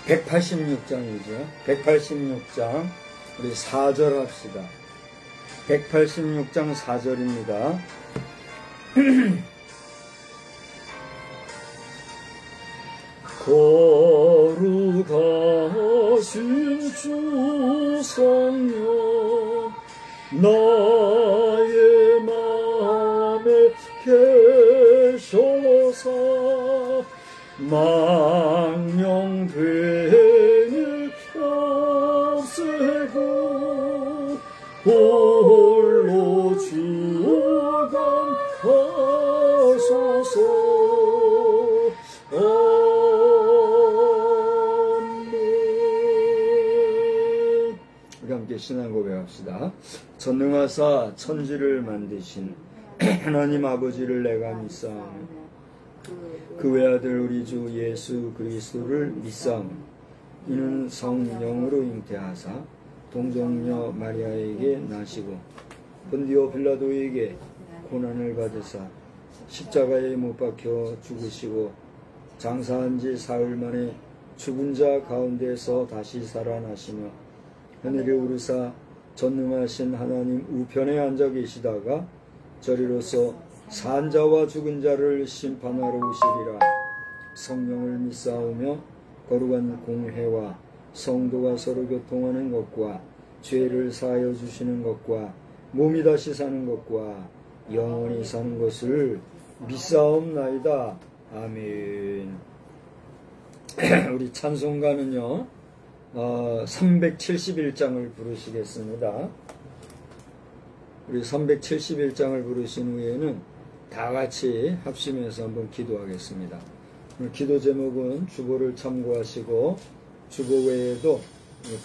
186장이죠. 186장 우리 4절 합시다. 186장 4절입니다. 거룩하신 주 성령 나의 맘에 계셔서 망령되니 없애고 홀로 주관하소서. 아멘. 우리 함께 신앙 고백합시다. 전능하사 천지를 만드신 하나님 아버지를 내가 믿사오며 그 외아들 우리 주 예수 그리스도를 믿사오며 이는 성령으로 잉태하사 동정녀 마리아에게 나시고 본디오 빌라도에게 고난을 받으사 십자가에 못 박혀 죽으시고 장사한 지 사흘 만에 죽은 자 가운데서 다시 살아나시며 하늘에 오르사 전능하신 하나님 우편에 앉아 계시다가 저리로서 산 자와 죽은 자를 심판하러 오시리라. 성령을 믿사오며 거룩한 공회와 성도가 서로 교통하는 것과 죄를 사하여 주시는 것과 몸이 다시 사는 것과 영원히 사는 것을 믿사옵나이다. 아멘. 우리 찬송가는요 371장을 부르시겠습니다. 우리 371장을 부르신 후에는 다 같이 합심해서 한번 기도하겠습니다. 오늘 기도 제목은 주보를 참고하시고 주보 외에도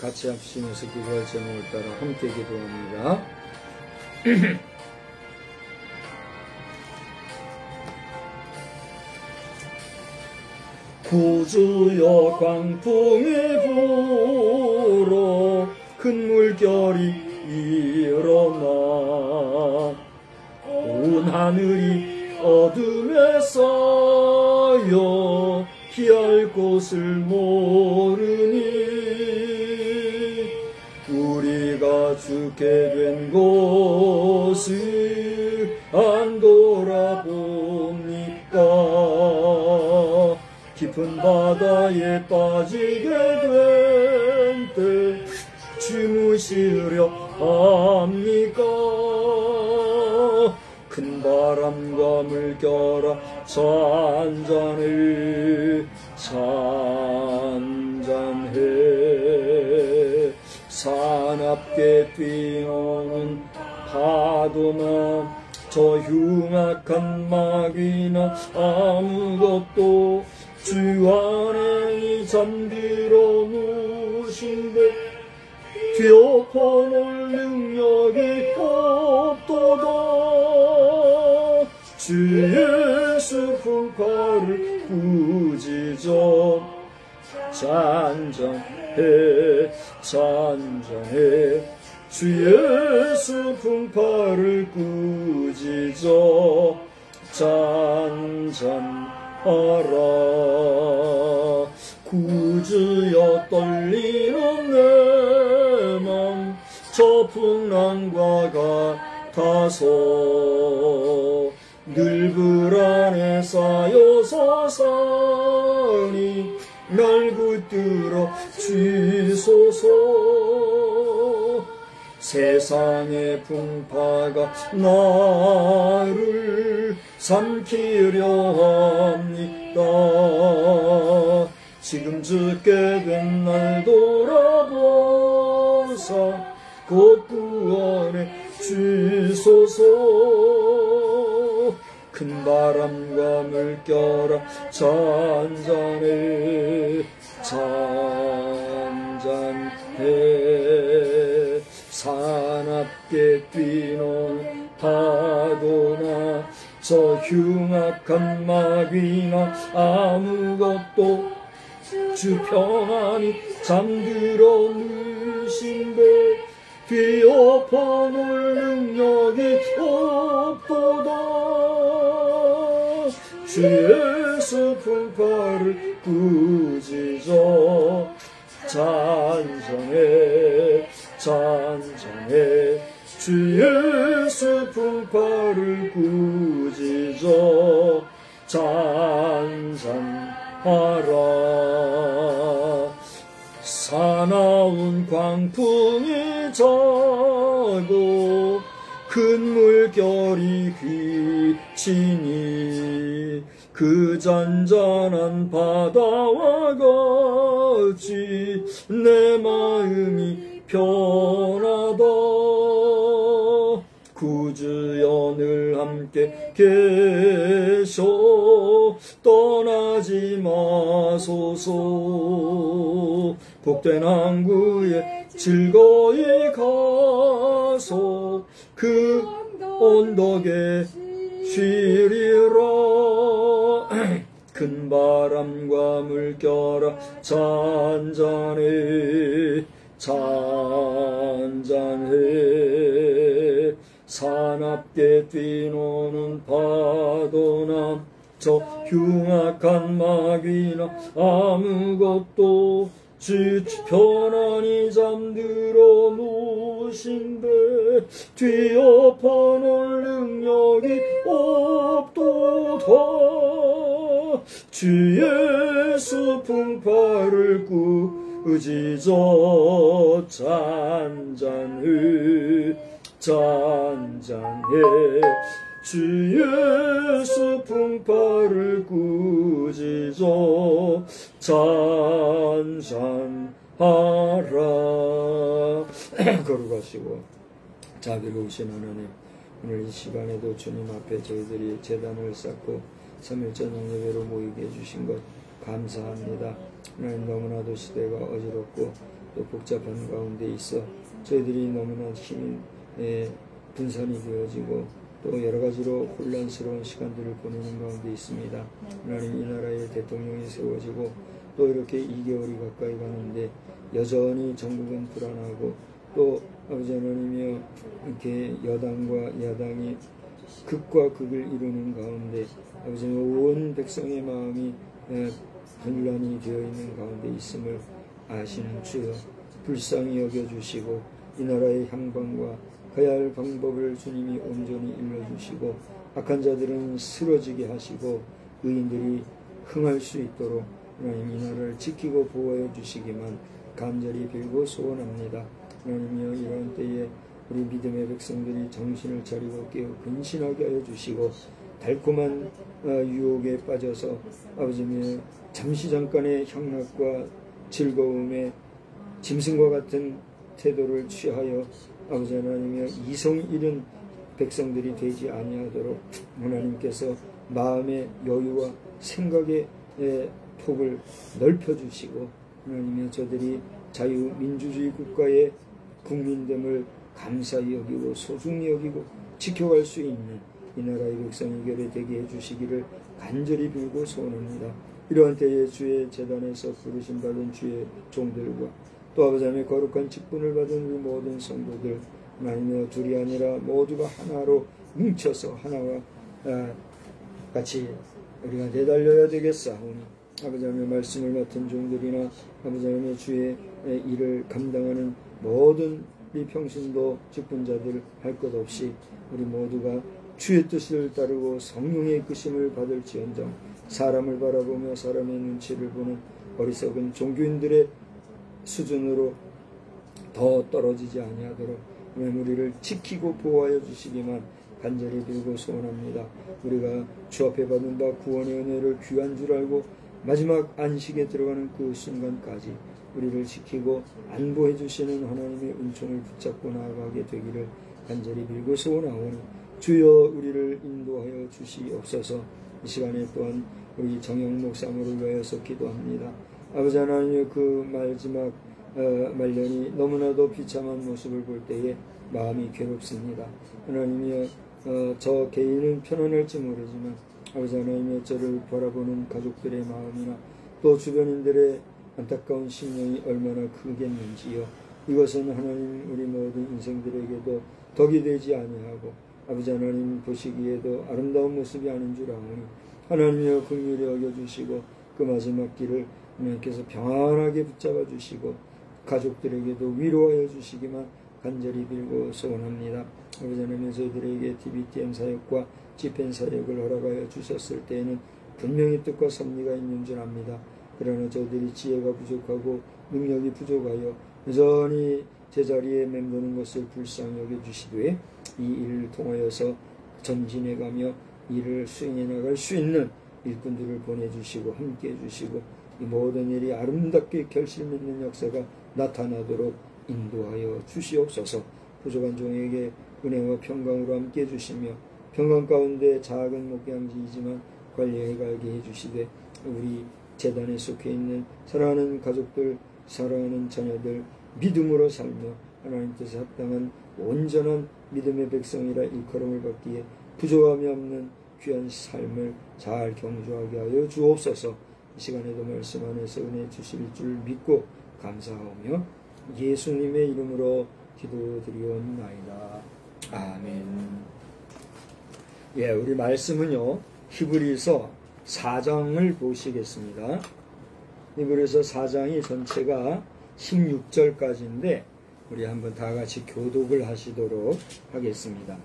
같이 합심해서 기도할 제목을 따라 함께 기도합니다. 구주여 광풍이 불어 큰 물결이 일어나 온 하늘이 어둠에 쌓여 피할 곳을 모르니 우리가 죽게 된 곳을 안 돌아봅니까? 깊은 바다에 빠지게 된 때 주무시려 합니까? 큰 바람과 물결아 잔잔해 잔잔해 사납게 뛰어오는 파도나 저 흉악한 마귀나 아무것도 주 안에 잠들어 누신데 뒤엎어놓을 능력이 없도다. 주 예수 풍파를 꾸짖어 잔잔해 잔잔해 주 예수 풍파를 꾸짖어 잔잔하라. 구주여 떨리는 내 맘 저 풍랑과 같아서 늘 불안에 쌓여서 사니 날 붙들어 주소서. 세상의 풍파가 나를 삼키려 합니다. 지금 죽게 된 날 돌아보사 곧 구원해 주소서. 큰 바람과 물결아 잔잔해 잔잔해 사납게 뛰는 파도나 저 흉악한 마귀나 아무것도 주 평안히 잠들어 누신데 뒤엎어놓을 능력이 없도다. 주 예수 품파를 꾸짖어 찬송해 찬송해 주 예수 품파를 꾸짖어 찬송하라. 사나운 광풍이 져도 큰 물결이 휘치니 그 잔잔한 바다와 같이 내 마음이 편하다. 구주여 늘 함께 계셔 떠나지 마소서. 복된 항구에 즐거이 가서 그 언덕에 쉬리라. 큰 바람과 물결아 잔잔해 잔잔해. 사납게 뛰노는 파도나 저 흉악한 마귀나 아무것도 편안히 잠들어 누신데 뒤엎어놓을 능력이 없도다. 주 예수 품파를 꾸짖어 잔잔해 잔잔해. 주 예수 품파를 꾸짖어 찬송하라. 거룩하시고 자비로우신 하나님, 오늘 이 시간에도 주님 앞에 저희들이 제단을 쌓고 3일 저녁 예배로 모이게 해주신 것 감사합니다. 하나님, 너무나도 시대가 어지럽고 또 복잡한 가운데 있어 저희들이 너무나 힘이 분산이 되어지고 또 여러 가지로 혼란스러운 시간들을 보내는 가운데 있습니다. 하나님, 이 나라의 대통령이 세워지고 또 이렇게 2개월이 가까이 가는데 여전히 전국은 불안하고 또 아버지 하나님이여 이렇게 여당과 야당이 극과 극을 이루는 가운데 아버지 온 백성의 마음이 분란이 되어 있는 가운데 있음을 아시는 주여, 불쌍히 여겨주시고 이 나라의 향방과 가야 할 방법을 주님이 온전히 일러주시고 악한 자들은 쓰러지게 하시고 의인들이 흥할 수 있도록 하나님 이 나라를 지키고 보호해 주시기만 간절히 빌고 소원합니다. 하나님이여, 이러한 때에 우리 믿음의 백성들이 정신을 차리고 깨어 근신하게 하여 주시고 달콤한 유혹에 빠져서 아버지며 잠시 잠깐의 향락과 즐거움에 짐승과 같은 태도를 취하여 아버지 하나님이여 이성 잃은 백성들이 되지 아니하도록 하나님께서 마음의 여유와 생각의 폭을 넓혀주시고 하나님이여 저들이 자유민주주의 국가의 국민됨을 감사히 여기고 소중히 여기고 지켜갈 수 있는 이 나라의 백성이 결의되게 해주시기를 간절히 빌고 소원합니다. 이러한 때에 주의 재단에서 부르심 받은 주의 종들과 또 아버지 하나님의 거룩한 직분을 받은 우리 모든 성도들 하나님이여 둘이 아니라 모두가 하나로 뭉쳐서 하나와 같이 우리가 내달려야 되겠사오니 아버지 하나님의 말씀을 맡은 종들이나 아버지 하나님의 주의 일을 감당하는 모든 우리 평신도 직분자들 할 것 없이 우리 모두가 주의 뜻을 따르고 성령의 이끄심을 받을지언정 사람을 바라보며 사람의 눈치를 보는 어리석은 종교인들의 수준으로 더 떨어지지 아니하도록 우리를 지키고 보호하여 주시기만 간절히 빌고 소원합니다. 우리가 주 앞에 받은 바 구원의 은혜를 귀한 줄 알고 마지막 안식에 들어가는 그 순간까지 우리를 지키고 안보해 주시는 하나님의 은총을 붙잡고 나아가게 되기를 간절히 빌고 소원하오니 주여 우리를 인도하여 주시옵소서. 이 시간에 또한 우리 정영목 사모를 위하여서 기도합니다. 아버지 하나님, 그 마지막 말년이 너무나도 비참한 모습을 볼 때에 마음이 괴롭습니다. 하나님이여, 저 개인은 편안할지 모르지만 아버지 하나님의 저를 바라보는 가족들의 마음이나 또 주변인들의 안타까운 심령이 얼마나 크겠는지요. 이것은 하나님 우리 모든 인생들에게도 덕이 되지 아니하고 아버지 하나님 보시기에도 아름다운 모습이 아닌 줄 아오니 하나님이여 긍휼히 여겨주시고 그 마지막 길을 하나님께서 평안하게 붙잡아 주시고 가족들에게도 위로하여 주시기만 간절히 빌고 소원합니다. 아버지 하나님, 저희들에게 TBTM 사역과 집행 사역을 허락하여 주셨을 때에는 분명히 뜻과 섭리가 있는 줄 압니다. 그러나 저희들이 지혜가 부족하고 능력이 부족하여 여전히 제자리에 맴도는 것을 불쌍히 여겨주시되 이 일을 통하여서 전진해가며 일을 수행해 나갈 수 있는 일꾼들을 보내주시고 함께해 주시고 이 모든 일이 아름답게 결실 맺는 역사가 나타나도록 인도하여 주시옵소서. 부족한 종에게 은혜와 평강으로 함께해 주시며 평강 가운데 작은 목양지이지만 관리해 가게 해주시되 우리 재단에 속해 있는 사랑하는 가족들, 사랑하는 자녀들 믿음으로 살며 하나님 뜻에 합당한 온전한 믿음의 백성이라 일컬음을 받기에 부족함이 없는 귀한 삶을 잘 경주하게 하여 주옵소서. 이 시간에도 말씀 안에서 은혜 주실 줄 믿고 감사하며 예수님의 이름으로 기도드리옵나이다. 아멘. 예, 우리 말씀은요, 히브리서 4장을 보시겠습니다. 히브리서 4장이 전체가 16절까지인데 우리 한번 다 같이 교독을 하시도록 하겠습니다.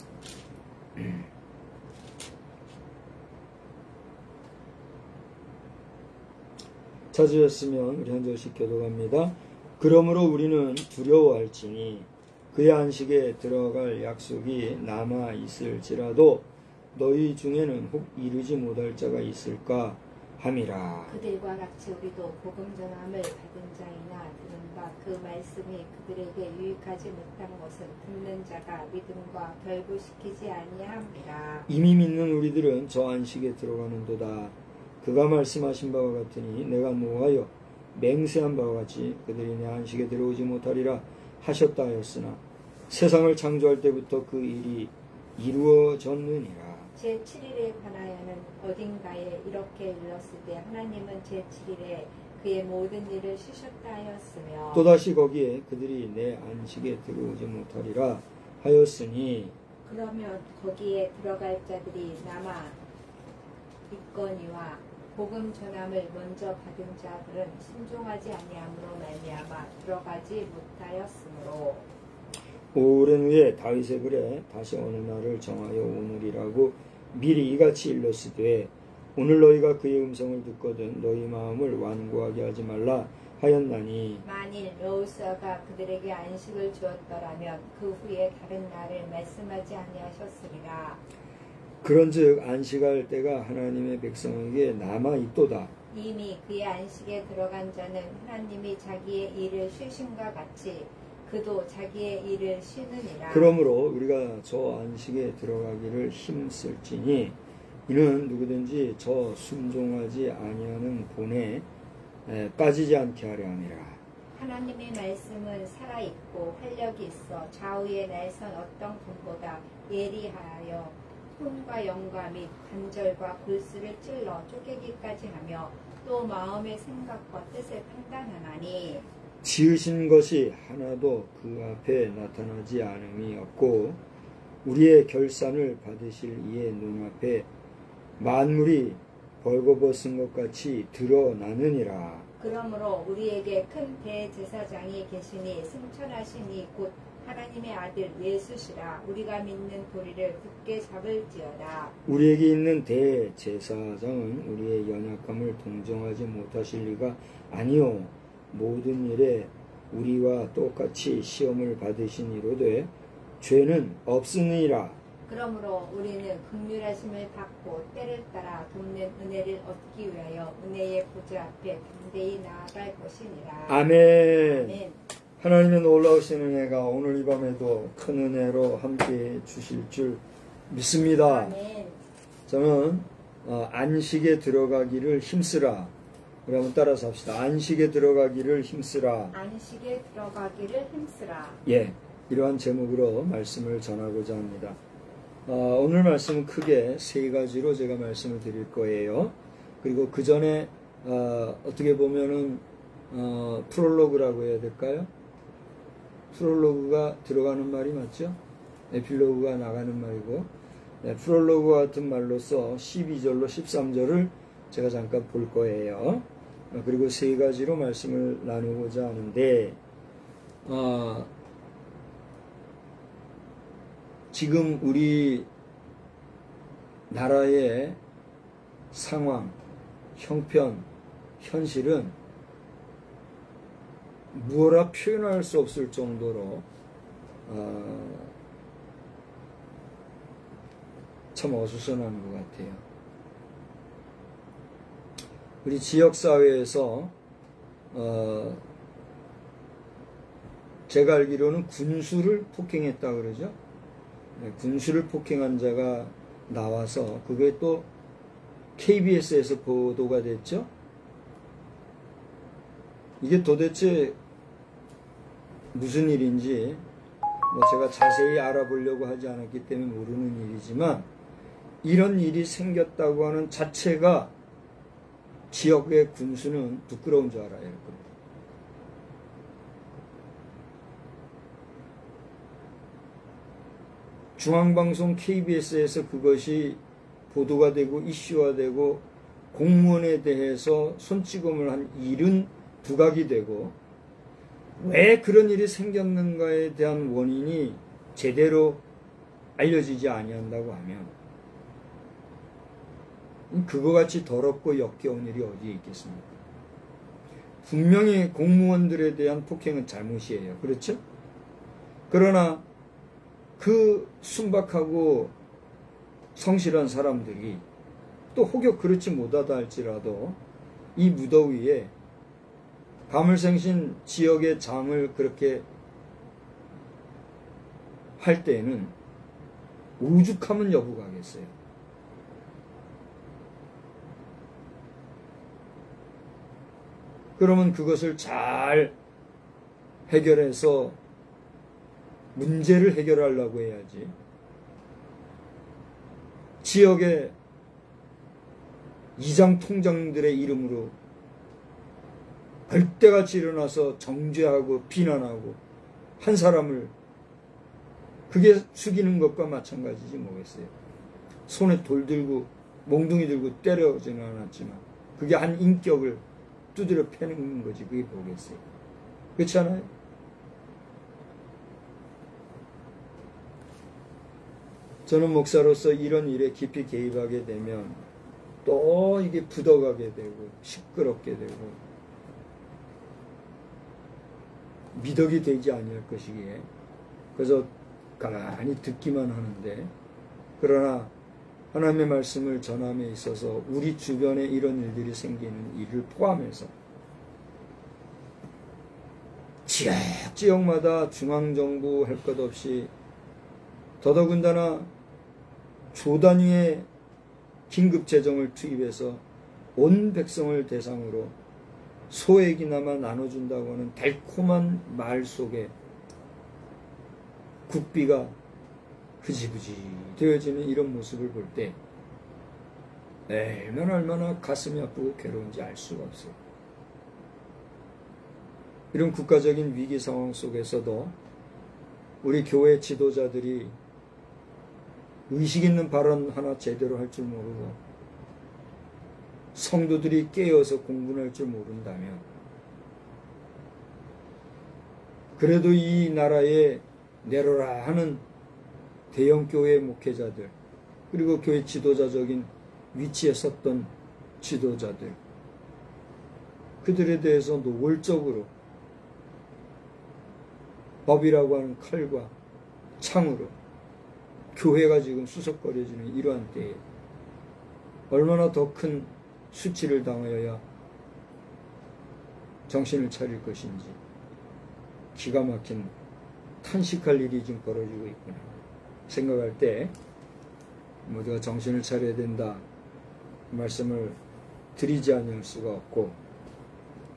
찾으셨으면 우리 한 절씩 교독합니다. 그러므로 우리는 두려워할지니 그의 안식에 들어갈 약속이 남아 있을지라도 너희 중에는 혹 이르지 못할 자가 있을까 함이라. 그들과 같이 우리도 복음 전함을 받은 자이나 들은 바 그 말씀이 그들에게 유익하지 못한 것은 듣는 자가 믿음과 결부시키지 아니함이라. 이미 믿는 우리들은 저 안식에 들어가는도다. 그가 말씀하신 바와 같으니 내가 노하여 맹세한 바와 같이 그들이 내 안식에 들어오지 못하리라 하셨다 하였으나 세상을 창조할 때부터 그 일이 이루어졌느니라. 제7일에 관하여는 어딘가에 이렇게 일렀으되 하나님은 제7일에 그의 모든 일을 쉬셨다 하였으며 또다시 거기에 그들이 내 안식에 들어오지 못하리라 하였으니 그러면 거기에 들어갈 자들이 남아 있거니와 복음 전함을 먼저 받은 자들은 순종하지 아니함으로 말미암아 들어가지 못하였으므로 오랜 후에 다윗의 글에 다시 어느 날을 정하여 오늘이라고 미리 이같이 일렀으되 오늘 너희가 그의 음성을 듣거든 너희 마음을 완고하게 하지 말라 하였나니 만일 여호수아가 그들에게 안식을 주었더라면 그 후에 다른 날을 말씀하지 아니하셨으리라. 그런즉 안식할 때가 하나님의 백성에게 남아 있도다. 이미 그의 안식에 들어간 자는 하나님이 자기의 일을 쉬심과 같이 그도 자기의 일을 쉬느니라. 그러므로 우리가 저 안식에 들어가기를 힘쓸지니 이는 누구든지 저 순종하지 아니하는 본에 빠지지 않게 하려 함이라. 하나님의 말씀은 살아있고 활력이 있어 좌우에 날선 어떤 검보다 예리하여 혼과 영과 및 관절과 골수를 찔러 쪼개기까지 하며 또 마음의 생각과 뜻을 판단하나니 지으신 것이 하나도 그 앞에 나타나지 않음이 없고 우리의 결산을 받으실 이의 눈앞에 만물이 벌거벗은 것 같이 드러나느니라. 그러므로 우리에게 큰 대제사장이 계시니 승천하시니 곧 하나님의 아들 예수시라. 우리가 믿는 도리를 굳게 잡을지어다. 우리에게 있는 대제사장은 우리의 연약함을 동정하지 못하실 리가 아니요 모든 일에 우리와 똑같이 시험을 받으신 이로되 죄는 없으니라. 그러므로 우리는 긍휼하심을 받고 때를 따라 돕는 은혜를 얻기 위하여 은혜의 보좌 앞에 담대히 나아갈 것이니라. 아멘. 아멘. 하나님의 놀라우신 은혜가 오늘 이 밤에도 큰 은혜로 함께 주실 줄 믿습니다. 아멘. 저는 안식에 들어가기를 힘쓰라. 우리 한번 따라서 합시다. 안식에 들어가기를 힘쓰라. 안식에 들어가기를 힘쓰라. 예, 이러한 제목으로 말씀을 전하고자 합니다. 오늘 말씀은 크게 세 가지로 제가 말씀을 드릴 거예요. 그리고 그 전에 어떻게 보면은 프롤로그라고 해야 될까요? 프롤로그가 들어가는 말이 맞죠? 에필로그가 나가는 말이고 프롤로그 같은 말로서 12절로 13절을 제가 잠깐 볼 거예요. 그리고 세 가지로 말씀을 나누고자 하는데, 지금 우리 나라의 상황, 형편, 현실은 무어라 표현할 수 없을 정도로 참 어수선한 것 같아요. 우리 지역사회에서 제가 알기로는 군수를 폭행했다 그러죠. 군수를 폭행한 자가 나와서 그게 또 KBS에서 보도가 됐죠. 이게 도대체 무슨 일인지 제가 자세히 알아보려고 하지 않았기 때문에 모르는 일이지만, 이런 일이 생겼다고 하는 자체가 지역의 군수는 부끄러운 줄 알아야 할 겁니다. 중앙방송 KBS에서 그것이 보도가 되고 이슈화 되고 공무원에 대해서 손찌검을 한 일은 부각이 되고, 왜 그런 일이 생겼는가에 대한 원인이 제대로 알려지지 아니한다고 하면 그거 같이 더럽고 역겨운 일이 어디에 있겠습니까? 분명히 공무원들에 대한 폭행은 잘못이에요. 그렇죠? 그러나 그 순박하고 성실한 사람들이 또 혹여 그렇지 못하다 할지라도 이 무더위에 가물생신 지역의 장을 그렇게 할 때에는 오죽하면 여부가겠어요. 그러면 그것을 잘 해결해서 문제를 해결하려고 해야지, 지역의 이장 통장들의 이름으로 벌떼같이 일어나서 정죄하고 비난하고 한 사람을 그게 숙이는 것과 마찬가지지 뭐겠어요. 손에 돌 들고 몽둥이 들고 때려지는 않았지만 그게 한 인격을 두드려 패는 거지. 그게 뭐겠어요. 그렇지 않아요? 저는 목사로서 이런 일에 깊이 개입하게 되면 또 이게 굳어가게 되고 시끄럽게 되고 미덕이 되지 아니할 것이기에 그래서 가만히 듣기만 하는데, 그러나 하나님의 말씀을 전함에 있어서 우리 주변에 이런 일들이 생기는 일을 포함해서 지역마다 중앙정부 할 것 없이 더더군다나 조 단위의 긴급재정을 투입해서 온 백성을 대상으로 소액이나마 나눠준다고 하는 달콤한 말 속에 국비가 흐지부지 되어지는 이런 모습을 볼 때 얼마나 가슴이 아프고 괴로운지 알 수가 없어요. 이런 국가적인 위기 상황 속에서도 우리 교회 지도자들이 의식 있는 발언 하나 제대로 할 줄 모르고 성도들이 깨어서 공부할 줄 모른다면, 그래도 이 나라에 내려라 하는 대형교회 목회자들, 그리고 교회 지도자적인 위치에 섰던 지도자들, 그들에 대해서 노골적으로 법이라고 하는 칼과 창으로 교회가 지금 수석거려지는 이러한 때에 얼마나 더 큰 수치를 당하여야 정신을 차릴 것인지 기가 막힌 탄식할 일이 지금 벌어지고 있구나 생각할 때 모두가 정신을 차려야 된다 말씀을 드리지 않을 수가 없고,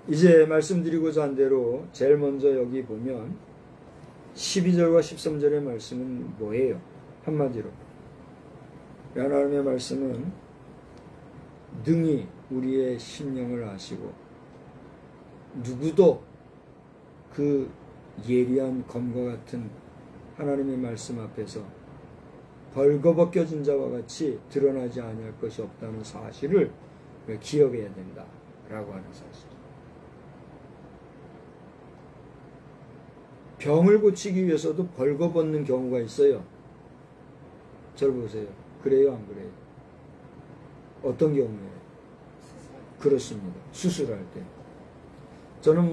이제 말씀드리고자 한 대로 제일 먼저 여기 보면 12절과 13절의 말씀은 뭐예요? 한마디로 하나님의 말씀은 능히 우리의 심령을 아시고 누구도 그 예리한 검과 같은 하나님의 말씀 앞에서 벌거벗겨진 자와 같이 드러나지 아니할 것이 없다는 사실을 기억해야 된다라고 하는 사실. 병을 고치기 위해서도 벌거벗는 경우가 있어요. 저를 보세요. 그래요, 안 그래요? 어떤 경우에요? 그렇습니다. 수술할 때. 저는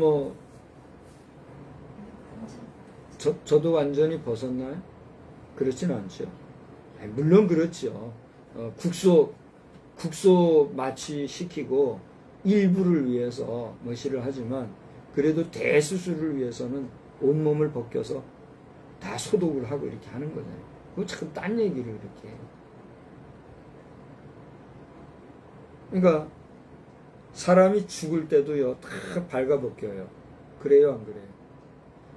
저도 완전히 벗었나요? 그렇진 않죠. 물론 그렇죠. 국소 마취 시키고 일부를 위해서 뭐시를 하지만 그래도 대수술을 위해서는 온몸을 벗겨서 다 소독을 하고 이렇게 하는 거잖아요. 그거 참 딴 얘기를 이렇게 해요. 그러니까 사람이 죽을 때도요, 다 발가벗겨요. 그래요, 안 그래요?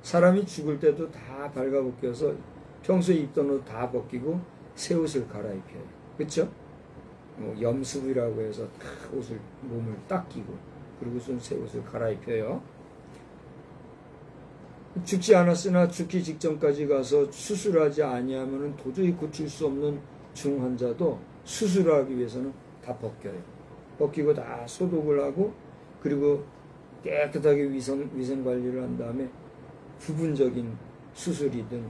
사람이 죽을 때도 다 발가벗겨서 평소에 입던 옷 다 벗기고 새 옷을 갈아입혀요. 그쵸? 염습이라고 해서 다 몸을 딱 끼고, 그리고선 새 옷을 갈아입혀요. 죽지 않았으나 죽기 직전까지 가서 수술하지 아니하면 도저히 고칠 수 없는 중환자도 수술하기 위해서는 다 벗겨요. 벗기고 다 소독을 하고, 그리고 깨끗하게 위생 관리를 한 다음에 부분적인 수술이든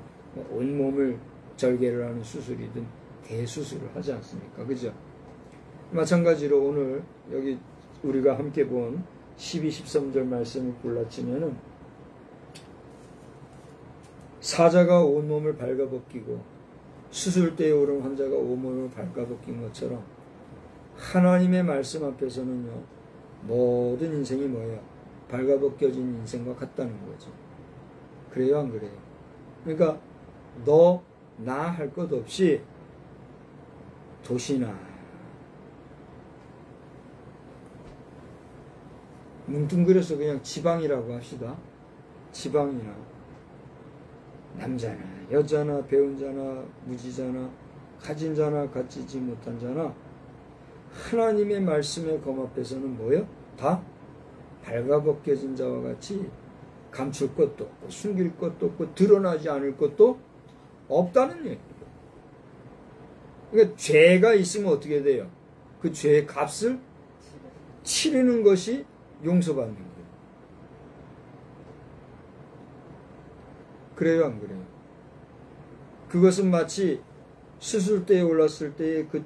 온몸을 절개를 하는 수술이든 대수술을 하지 않습니까? 그죠? 마찬가지로 오늘 여기 우리가 함께 본 12, 13절 말씀을 골라치면은 사자가 온몸을 발가벗기고 수술대에 오른 환자가 온몸을 발가벗긴 것처럼 하나님의 말씀 앞에서는요, 모든 인생이 뭐예요? 발가벗겨진 인생과 같다는 거죠. 그래요, 안 그래요? 그러니까 너, 나 할 것 없이 도시나 뭉뚱그려서 그냥 지방이라고 합시다. 지방이나 남자나 여자나 배운 자나 무지자나 가진 자나 가지지 못한 자나 하나님의 말씀의 검 앞에서는 뭐예요? 다 발가벗겨진 자와 같이 감출 것도 없고 숨길 것도 없고 드러나지 않을 것도 없다는 얘기예요. 그러니까 죄가 있으면 어떻게 돼요? 그 죄의 값을 치르는 것이 용서받는 거예요. 그래요, 안 그래요? 그것은 마치 수술대에 올랐을 때의 그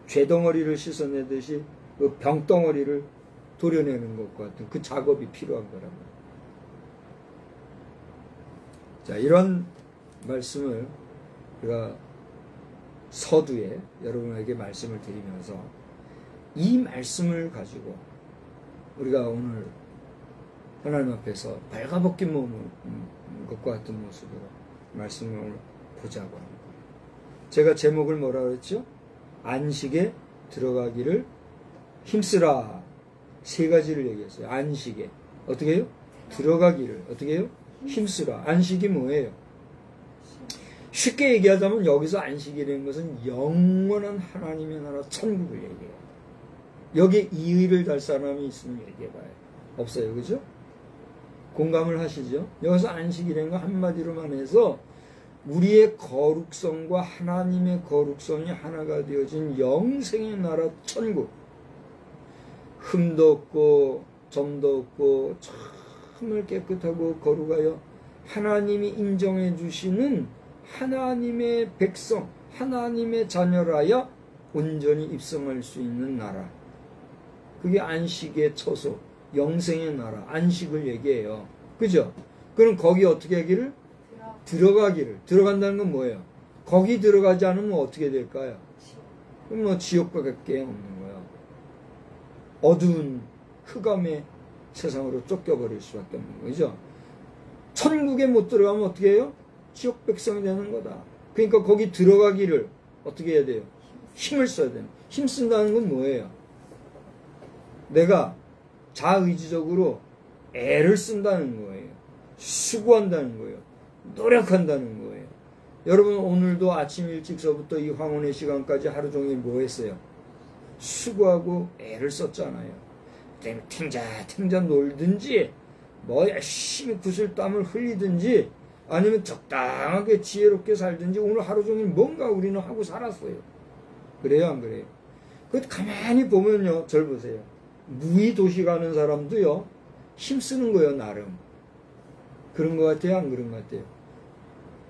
죄덩어리를 씻어내듯이 그 병덩어리를 도려내는 것과 같은 그 작업이 필요한 거란 말이에요. 자, 이런 말씀을 우리가 서두에 여러분에게 말씀을 드리면서 이 말씀을 가지고 우리가 오늘 하나님 앞에서 발가벗긴 것과 같은 모습으로 말씀을 보자고 하는 거예요. 제가 제목을 뭐라 그랬죠? 안식에 들어가기를 힘쓰라. 세 가지를 얘기했어요. 안식에. 어떻게 해요? 들어가기를. 어떻게 해요? 힘쓰라. 안식이 뭐예요? 쉽게 얘기하자면 여기서 안식이라는 것은 영원한 하나님의 나라 천국을 얘기해요. 여기에 이의를 달 사람이 있으면 얘기해봐요. 없어요. 그죠? 공감을 하시죠? 여기서 안식이라는 거 한마디로만 해서 우리의 거룩성과 하나님의 거룩성이 하나가 되어진 영생의 나라 천국. 흠도 없고 점도 없고 정말 깨끗하고 거룩하여 하나님이 인정해 주시는 하나님의 백성, 하나님의 자녀라야 온전히 입성할 수 있는 나라. 그게 안식의 처소, 영생의 나라, 안식을 얘기해요. 그죠? 그럼 거기 어떻게 하기를? 들어가기를. 들어간다는 건 뭐예요? 거기 들어가지 않으면 어떻게 될까요? 그럼 뭐 지옥과 밖에 없는 거예요. 어두운 흑암의 세상으로 쫓겨버릴 수밖에 없는 거죠. 천국에 못 들어가면 어떻게 해요? 지옥 백성이 되는 거다. 그러니까 거기 들어가기를 어떻게 해야 돼요? 힘을 써야 돼요. 힘 쓴다는 건 뭐예요? 내가 자의지적으로 애를 쓴다는 거예요. 수고한다는 거예요. 노력한다는 거예요. 여러분 오늘도 아침 일찍서부터 이 황혼의 시간까지 하루 종일 뭐 했어요? 수고하고 애를 썼잖아요. 탱자 놀든지 뭐 열심히 구슬땀을 흘리든지 아니면 적당하게 지혜롭게 살든지 오늘 하루 종일 뭔가 우리는 하고 살았어요. 그래요, 안 그래요? 그 가만히 보면요, 절 보세요. 무의 도시 가는 사람도요, 힘쓰는 거예요, 나름. 그런 것 같아요, 안 그런 것 같아요?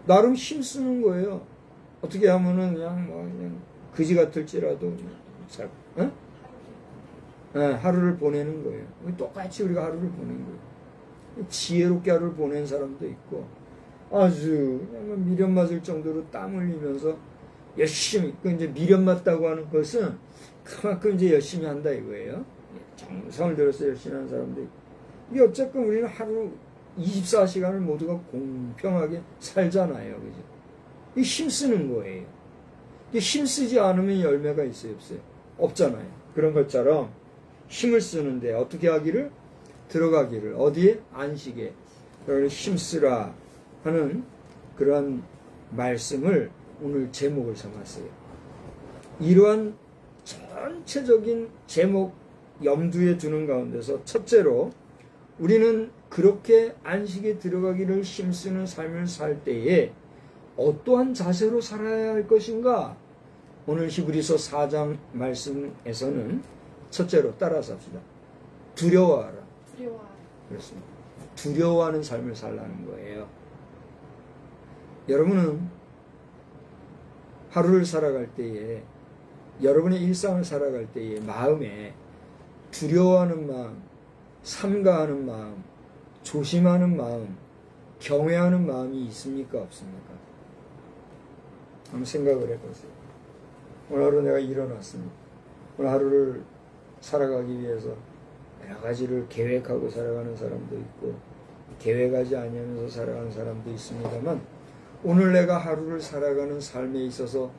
나름 힘쓰는 거예요. 어떻게 하면은 그냥 그지 같을지라도 살, 어? 네, 하루를 보내는 거예요. 똑같이 우리가 하루를 보낸 거예요. 지혜롭게 하루를 보낸 사람도 있고, 아주 그냥 미련 맞을 정도로 땀 흘리면서 열심히, 그 이제 미련 맞다고 하는 것은 그만큼 이제 열심히 한다 이거예요. 정성을 들여서 열심히 하는 사람도 있고. 이게 어쨌건 우리는 하루 24시간을 모두가 공평하게 살잖아요. 그죠? 이 힘쓰는 거예요. 이게 힘쓰지 않으면 열매가 있어요, 없어요? 없잖아요. 그런 것처럼 힘을 쓰는데 어떻게 하기를? 들어가기를. 어디에? 안식에. 그걸 힘쓰라 하는 그러한 말씀을 오늘 제목을 삼았어요. 이러한 전체적인 제목 염두에 두는 가운데서 첫째로 우리는 그렇게 안식에 들어가기를 힘쓰는 삶을 살 때에 어떠한 자세로 살아야 할 것인가? 오늘 히브리서 4장 말씀에서는 첫째로 따라서 합시다. 두려워하라. 그렇습니다. 두려워하는 삶을 살라는 거예요. 여러분은 하루를 살아갈 때에, 여러분의 일상을 살아갈 때에 마음에 두려워하는 마음, 삼가하는 마음, 조심하는 마음, 경외하는 마음이 있습니까? 없습니까? 한번 생각을 해보세요. 오늘 하루 내가 일어났습니다. 오늘 하루를 살아가기 위해서 여러 가지를 계획하고 살아가는 사람도 있고 계획하지 않으면서 살아가는 사람도 있습니다만, 오늘 내가 하루를 살아가는 삶에 있어서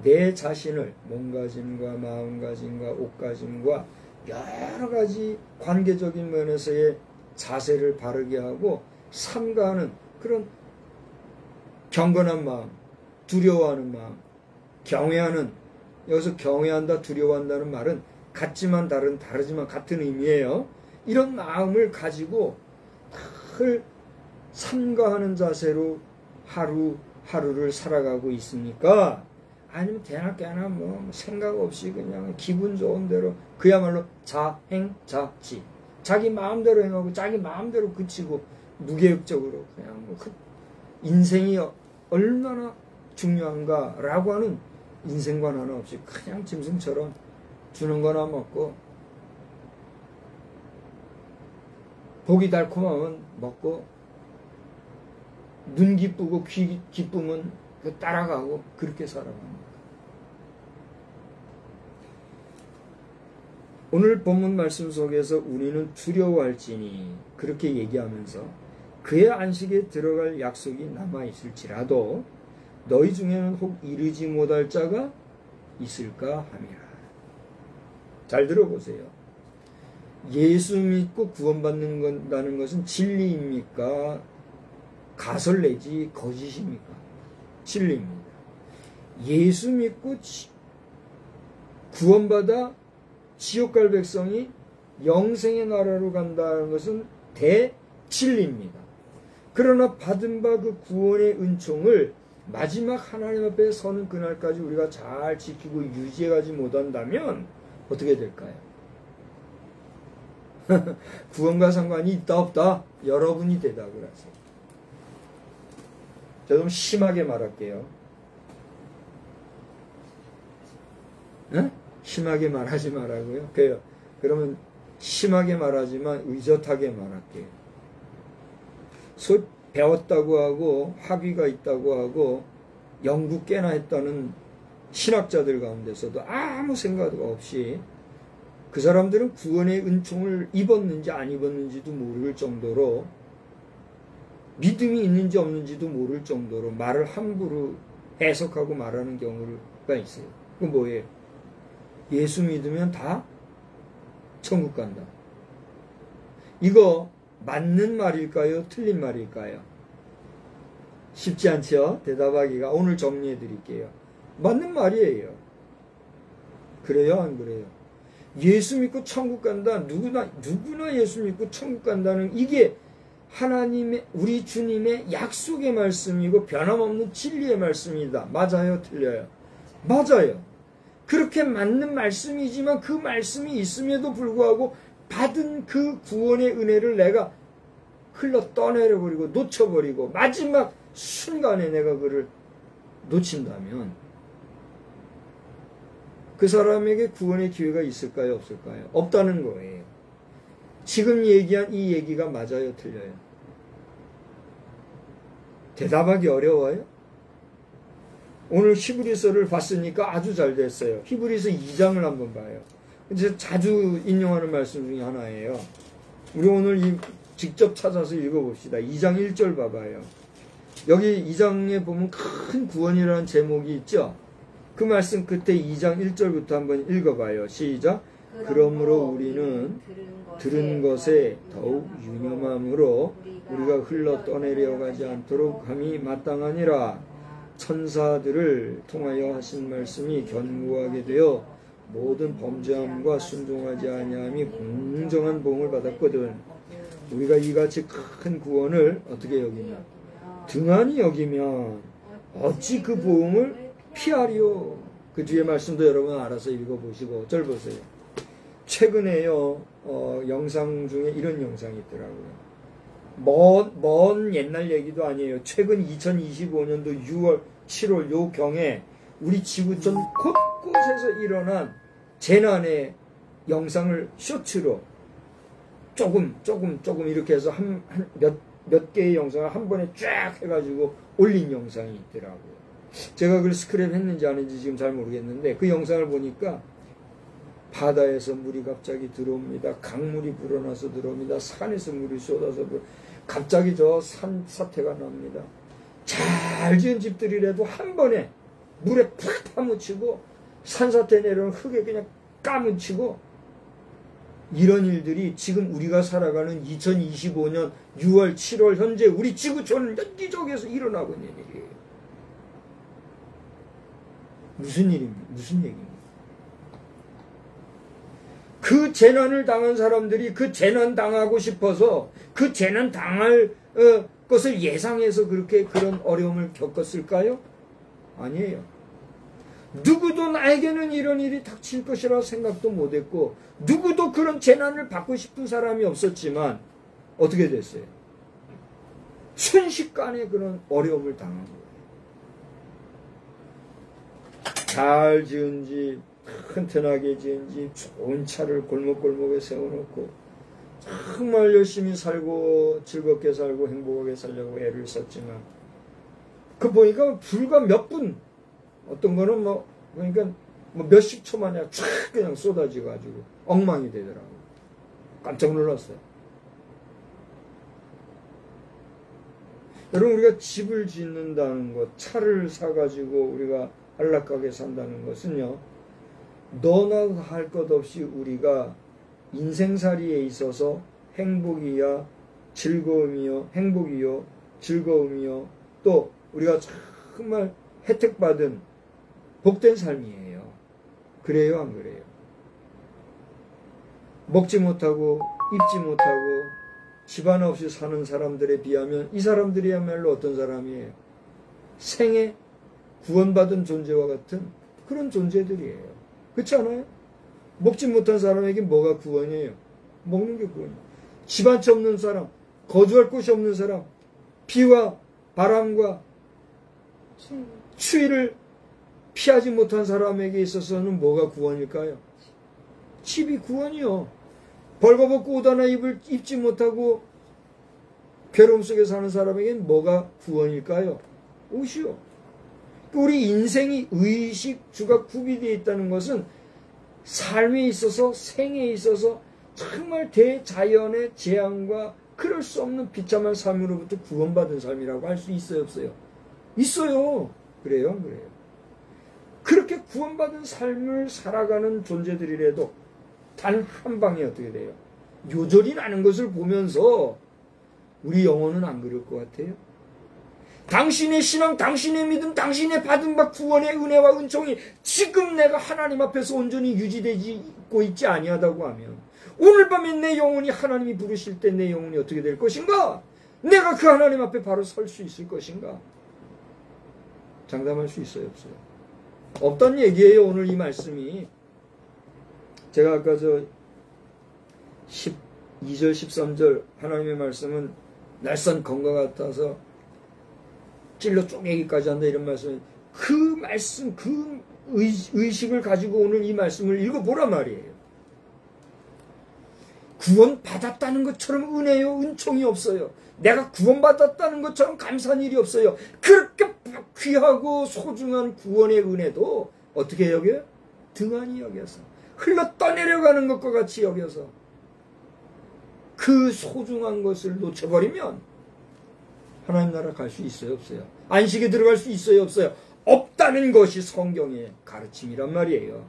내 자신을 몸가짐과 마음가짐과 옷가짐과 여러 가지 관계적인 면에서의 자세를 바르게 하고 삼가하는 그런 경건한 마음, 두려워하는 마음, 경외하는, 여기서 경외한다, 두려워한다는 말은 같지만 다르지만 같은 의미예요. 이런 마음을 가지고 늘 삼가하는 자세로 하루를 살아가고 있습니까? 아니면 대낮게나 뭐 생각 없이 그냥 기분 좋은 대로 그야말로 자행자치, 자기 마음대로 행하고 자기 마음대로 그치고 무계획적으로 그냥 뭐 인생이 얼마나 중요한가라고 하는 인생관 하나 없이 그냥 짐승처럼 주는 거나 먹고 복이 달콤하면 먹고 눈 기쁘고 귀 기쁘면 따라가고 그렇게 살아갑니다. 오늘 본문 말씀 속에서 우리는 두려워할지니 그렇게 얘기하면서 그의 안식에 들어갈 약속이 남아있을지라도 너희 중에는 혹 이르지 못할 자가 있을까 함이라. 잘 들어보세요. 예수 믿고 구원받는다는 것은 진리입니까? 가설 내지 거짓입니까? 진리입니다. 예수 믿고 구원받아 지옥 갈 백성이 영생의 나라로 간다는 것은 대진리입니다. 그러나 받은 바 그 구원의 은총을 마지막 하나님 앞에 서는 그날까지 우리가 잘 지키고 유지해가지 못한다면 어떻게 될까요? 구원과 상관이 있다 없다? 여러분이 대답을 하세요. 저 좀 심하게 말할게요. 네? 심하게 말하지 말라고요? 그래요. 그러면 심하게 말하지만 의젓하게 말할게요. 배웠다고 하고 학위가 있다고 하고 연구 꽤나 했다는 신학자들 가운데서도 아무 생각 없이 그 사람들은 구원의 은총을 입었는지 안 입었는지도 모를 정도로, 믿음이 있는지 없는지도 모를 정도로 말을 함부로 해석하고 말하는 경우가 있어요. 그건 뭐예요? 예수 믿으면 다 천국 간다. 이거 맞는 말일까요? 틀린 말일까요? 쉽지 않죠? 대답하기가. 오늘 정리해 드릴게요. 맞는 말이에요. 그래요? 안 그래요? 예수 믿고 천국 간다. 누구나 예수 믿고 천국 간다는 이게 하나님의, 우리 주님의 약속의 말씀이고 변함없는 진리의 말씀이다. 맞아요? 틀려요? 맞아요. 그렇게 맞는 말씀이지만 그 말씀이 있음에도 불구하고 받은 그 구원의 은혜를 내가 흘러 떠내려버리고 놓쳐버리고 마지막 순간에 내가 그를 놓친다면 그 사람에게 구원의 기회가 있을까요? 없을까요? 없다는 거예요. 지금 얘기한 이 얘기가 맞아요? 틀려요? 대답하기 어려워요? 오늘 히브리서를 봤으니까 아주 잘 됐어요. 히브리서 2장을 한번 봐요. 이제 자주 인용하는 말씀 중에 하나예요. 우리 오늘 직접 찾아서 읽어봅시다. 2장 1절 봐봐요. 여기 2장에 보면 큰 구원이라는 제목이 있죠. 그 말씀 끝에 2장 1절부터 한번 읽어봐요. 시작. 그러므로 우리는 들은 것에 더욱 유념함으로 우리가 흘러 떠내려 가지 않도록 함이 마땅하니라. 천사들을 통하여 하신 말씀이 견고하게 되어 모든 범죄함과 순종하지 아니함이 공정한 보응을 받았거든. 우리가 이같이 큰 구원을 어떻게 여기며 등한히 여기면 어찌 그 보응을 피하리요. 그 뒤에 말씀도 여러분 알아서 읽어보시고 절 보세요. 최근에요 영상 중에 이런 영상이 있더라고요. 먼 옛날 얘기도 아니에요. 최근 2025년도 6월 7월 요 경에 우리 지구촌 곳곳에서 일어난 재난의 영상을 쇼츠로 조금 이렇게 해서 몇 개의 영상을 한 번에 쫙 해가지고 올린 영상이 있더라고요. 제가 그걸 스크랩 했는지 안 했는지 지금 잘 모르겠는데 그 영상을 보니까 바다에서 물이 갑자기 들어옵니다. 강물이 불어나서 들어옵니다. 산에서 물이 쏟아서 갑자기 저 산사태가 납니다. 잘 지은 집들이라도 한 번에 물에 팍 파묻히고 산사태 내려오는 흙에 그냥 까묻히고 이런 일들이 지금 우리가 살아가는 2025년 6월 7월 현재 우리 지구촌 여기저기에서 일어나고 있는 일이에요. 무슨 일입니까? 무슨 얘기입니까? 그 재난을 당한 사람들이 그 재난 당하고 싶어서 그 재난 당할 것을 예상해서 그렇게 그런 어려움을 겪었을까요? 아니에요. 누구도 나에게는 이런 일이 닥칠 것이라 생각도 못했고 누구도 그런 재난을 받고 싶은 사람이 없었지만 어떻게 됐어요? 순식간에 그런 어려움을 당한 거예요. 잘 지은 집, 튼튼하게 지은 집, 좋은 차를 골목골목에 세워놓고 정말 열심히 살고 즐겁게 살고 행복하게 살려고 애를 썼지만 그 보니까 불과 몇 분, 어떤 거는 그러니까 몇십 초 만에 쫙 그냥 쏟아져 가지고 엉망이 되더라고요. 깜짝 놀랐어요. 여러분, 우리가 집을 짓는다는 것, 차를 사가지고 우리가 안락하게 산다는 것은요, 너나 할 것 없이 우리가 인생살이에 있어서 행복이야 즐거움이요, 행복이요 즐거움이요, 또 우리가 정말 혜택받은 복된 삶이에요. 그래요, 안 그래요? 먹지 못하고 입지 못하고 집 하나 없이 사는 사람들에 비하면 이 사람들이야말로 어떤 사람이에요? 생에 구원받은 존재와 같은 그런 존재들이에요. 그렇지 않아요? 먹지 못한 사람에게 뭐가 구원이에요? 먹는 게 구원이에요. 집 한 채 없는 사람, 거주할 곳이 없는 사람, 비와 바람과 추위를 피하지 못한 사람에게 있어서는 뭐가 구원일까요? 집이 구원이요. 벌거벗고 옷 하나 입지 못하고 괴로움 속에 사는 사람에게는 뭐가 구원일까요? 옷이요. 우리 인생이 의식주가 구비되어 있다는 것은 삶에 있어서, 생에 있어서 정말 대자연의 재앙과 그럴 수 없는 비참한 삶으로부터 구원받은 삶이라고 할 수 있어요, 없어요? 있어요. 그래요, 안 그래요? 그렇게 구원받은 삶을 살아가는 존재들이라도 단 한 방에 어떻게 돼요? 요절이 나는 것을 보면서 우리 영혼은 안 그럴 것 같아요? 당신의 신앙, 당신의 믿음, 당신의 받은 바 구원의 은혜와 은총이 지금 내가 하나님 앞에서 온전히 유지되고 있지 아니하다고 하면 오늘 밤에 내 영혼이 하나님이 부르실 때 내 영혼이 어떻게 될 것인가? 내가 그 하나님 앞에 바로 설 수 있을 것인가? 장담할 수 있어요, 없어요? 없단 얘기예요, 오늘 이 말씀이. 제가 아까 12절, 13절 하나님의 말씀은 날선 검과 같아서 찔러 쪼개기까지 한다 이런 말씀. 그 말씀, 그 의식을 가지고 오늘 이 말씀을 읽어보란 말이에요. 구원받았다는 것처럼 은혜요, 은총이 없어요. 내가 구원받았다는 것처럼 감사한 일이 없어요. 그렇게 귀하고 소중한 구원의 은혜도 어떻게 여겨요? 등한히 여겨서, 흘러 떠내려가는 것과 같이 여겨서 그 소중한 것을 놓쳐버리면 하나님 나라 갈 수 있어요, 없어요? 안식에 들어갈 수 있어요, 없어요? 없다는 것이 성경의 가르침이란 말이에요.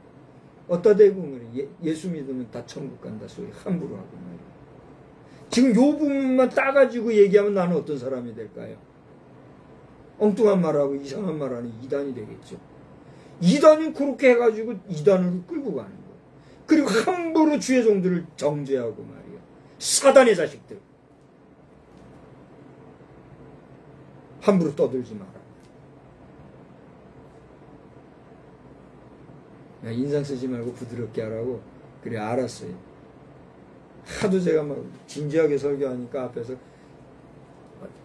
어따 대고 예수 믿으면 다 천국 간다 소리 함부로 하고 말이에요. 지금 요 부분만 따가지고 얘기하면 나는 어떤 사람이 될까요? 엉뚱한 말하고 이상한 말하는 이단이 되겠죠. 이단은 그렇게 해가지고 이단으로 끌고 가는 거예요. 그리고 함부로 주의 종들을 정죄하고 말이에요. 사단의 자식들. 함부로 떠들지 마라. 야, 인상 쓰지 말고 부드럽게 하라고. 그래, 알았어요. 하도 제가 막 진지하게 설교하니까 앞에서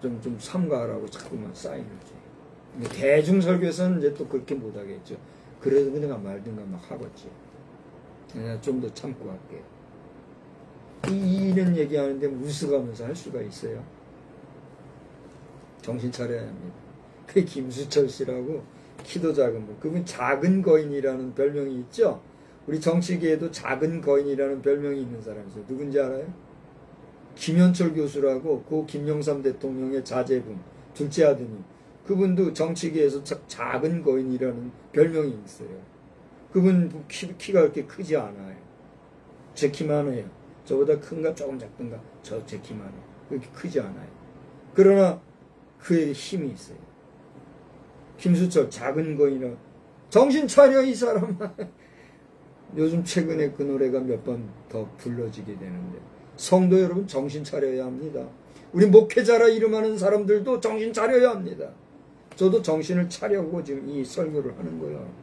좀 삼가하라고 자꾸만 사인을 줘요. 대중 설교에서는 이제 또 그렇게 못하겠죠. 그래도 그냥 말든가 막 하겠지. 내가 좀 더 참고 할게요. 이런 얘기하는데 웃어가면서 할 수가 있어요. 정신 차려야 합니다. 그 김수철 씨라고 키도 작은 분, 그분 작은 거인이라는 별명이 있죠. 우리 정치계에도 작은 거인이라는 별명이 있는 사람이 있어요. 누군지 알아요? 김현철 교수라고 고 김영삼 대통령의 자제분, 둘째 아드님. 그분도 정치계에서 작은 거인이라는 별명이 있어요. 그분 키가 그렇게 크지 않아요. 제 키만 해요. 저보다 큰가 조금 작든가 제 키만 해요. 그렇게 크지 않아요. 그러나 그에게 힘이 있어요. 김수철 작은 거인이라. 정신 차려 이 사람아. 요즘 최근에 그 노래가 몇 번 더 불러지게 되는데, 성도 여러분 정신 차려야 합니다. 우리 목회자라 이름하는 사람들도 정신 차려야 합니다. 저도 정신을 차려고 지금 이 설교를 하는 거예요.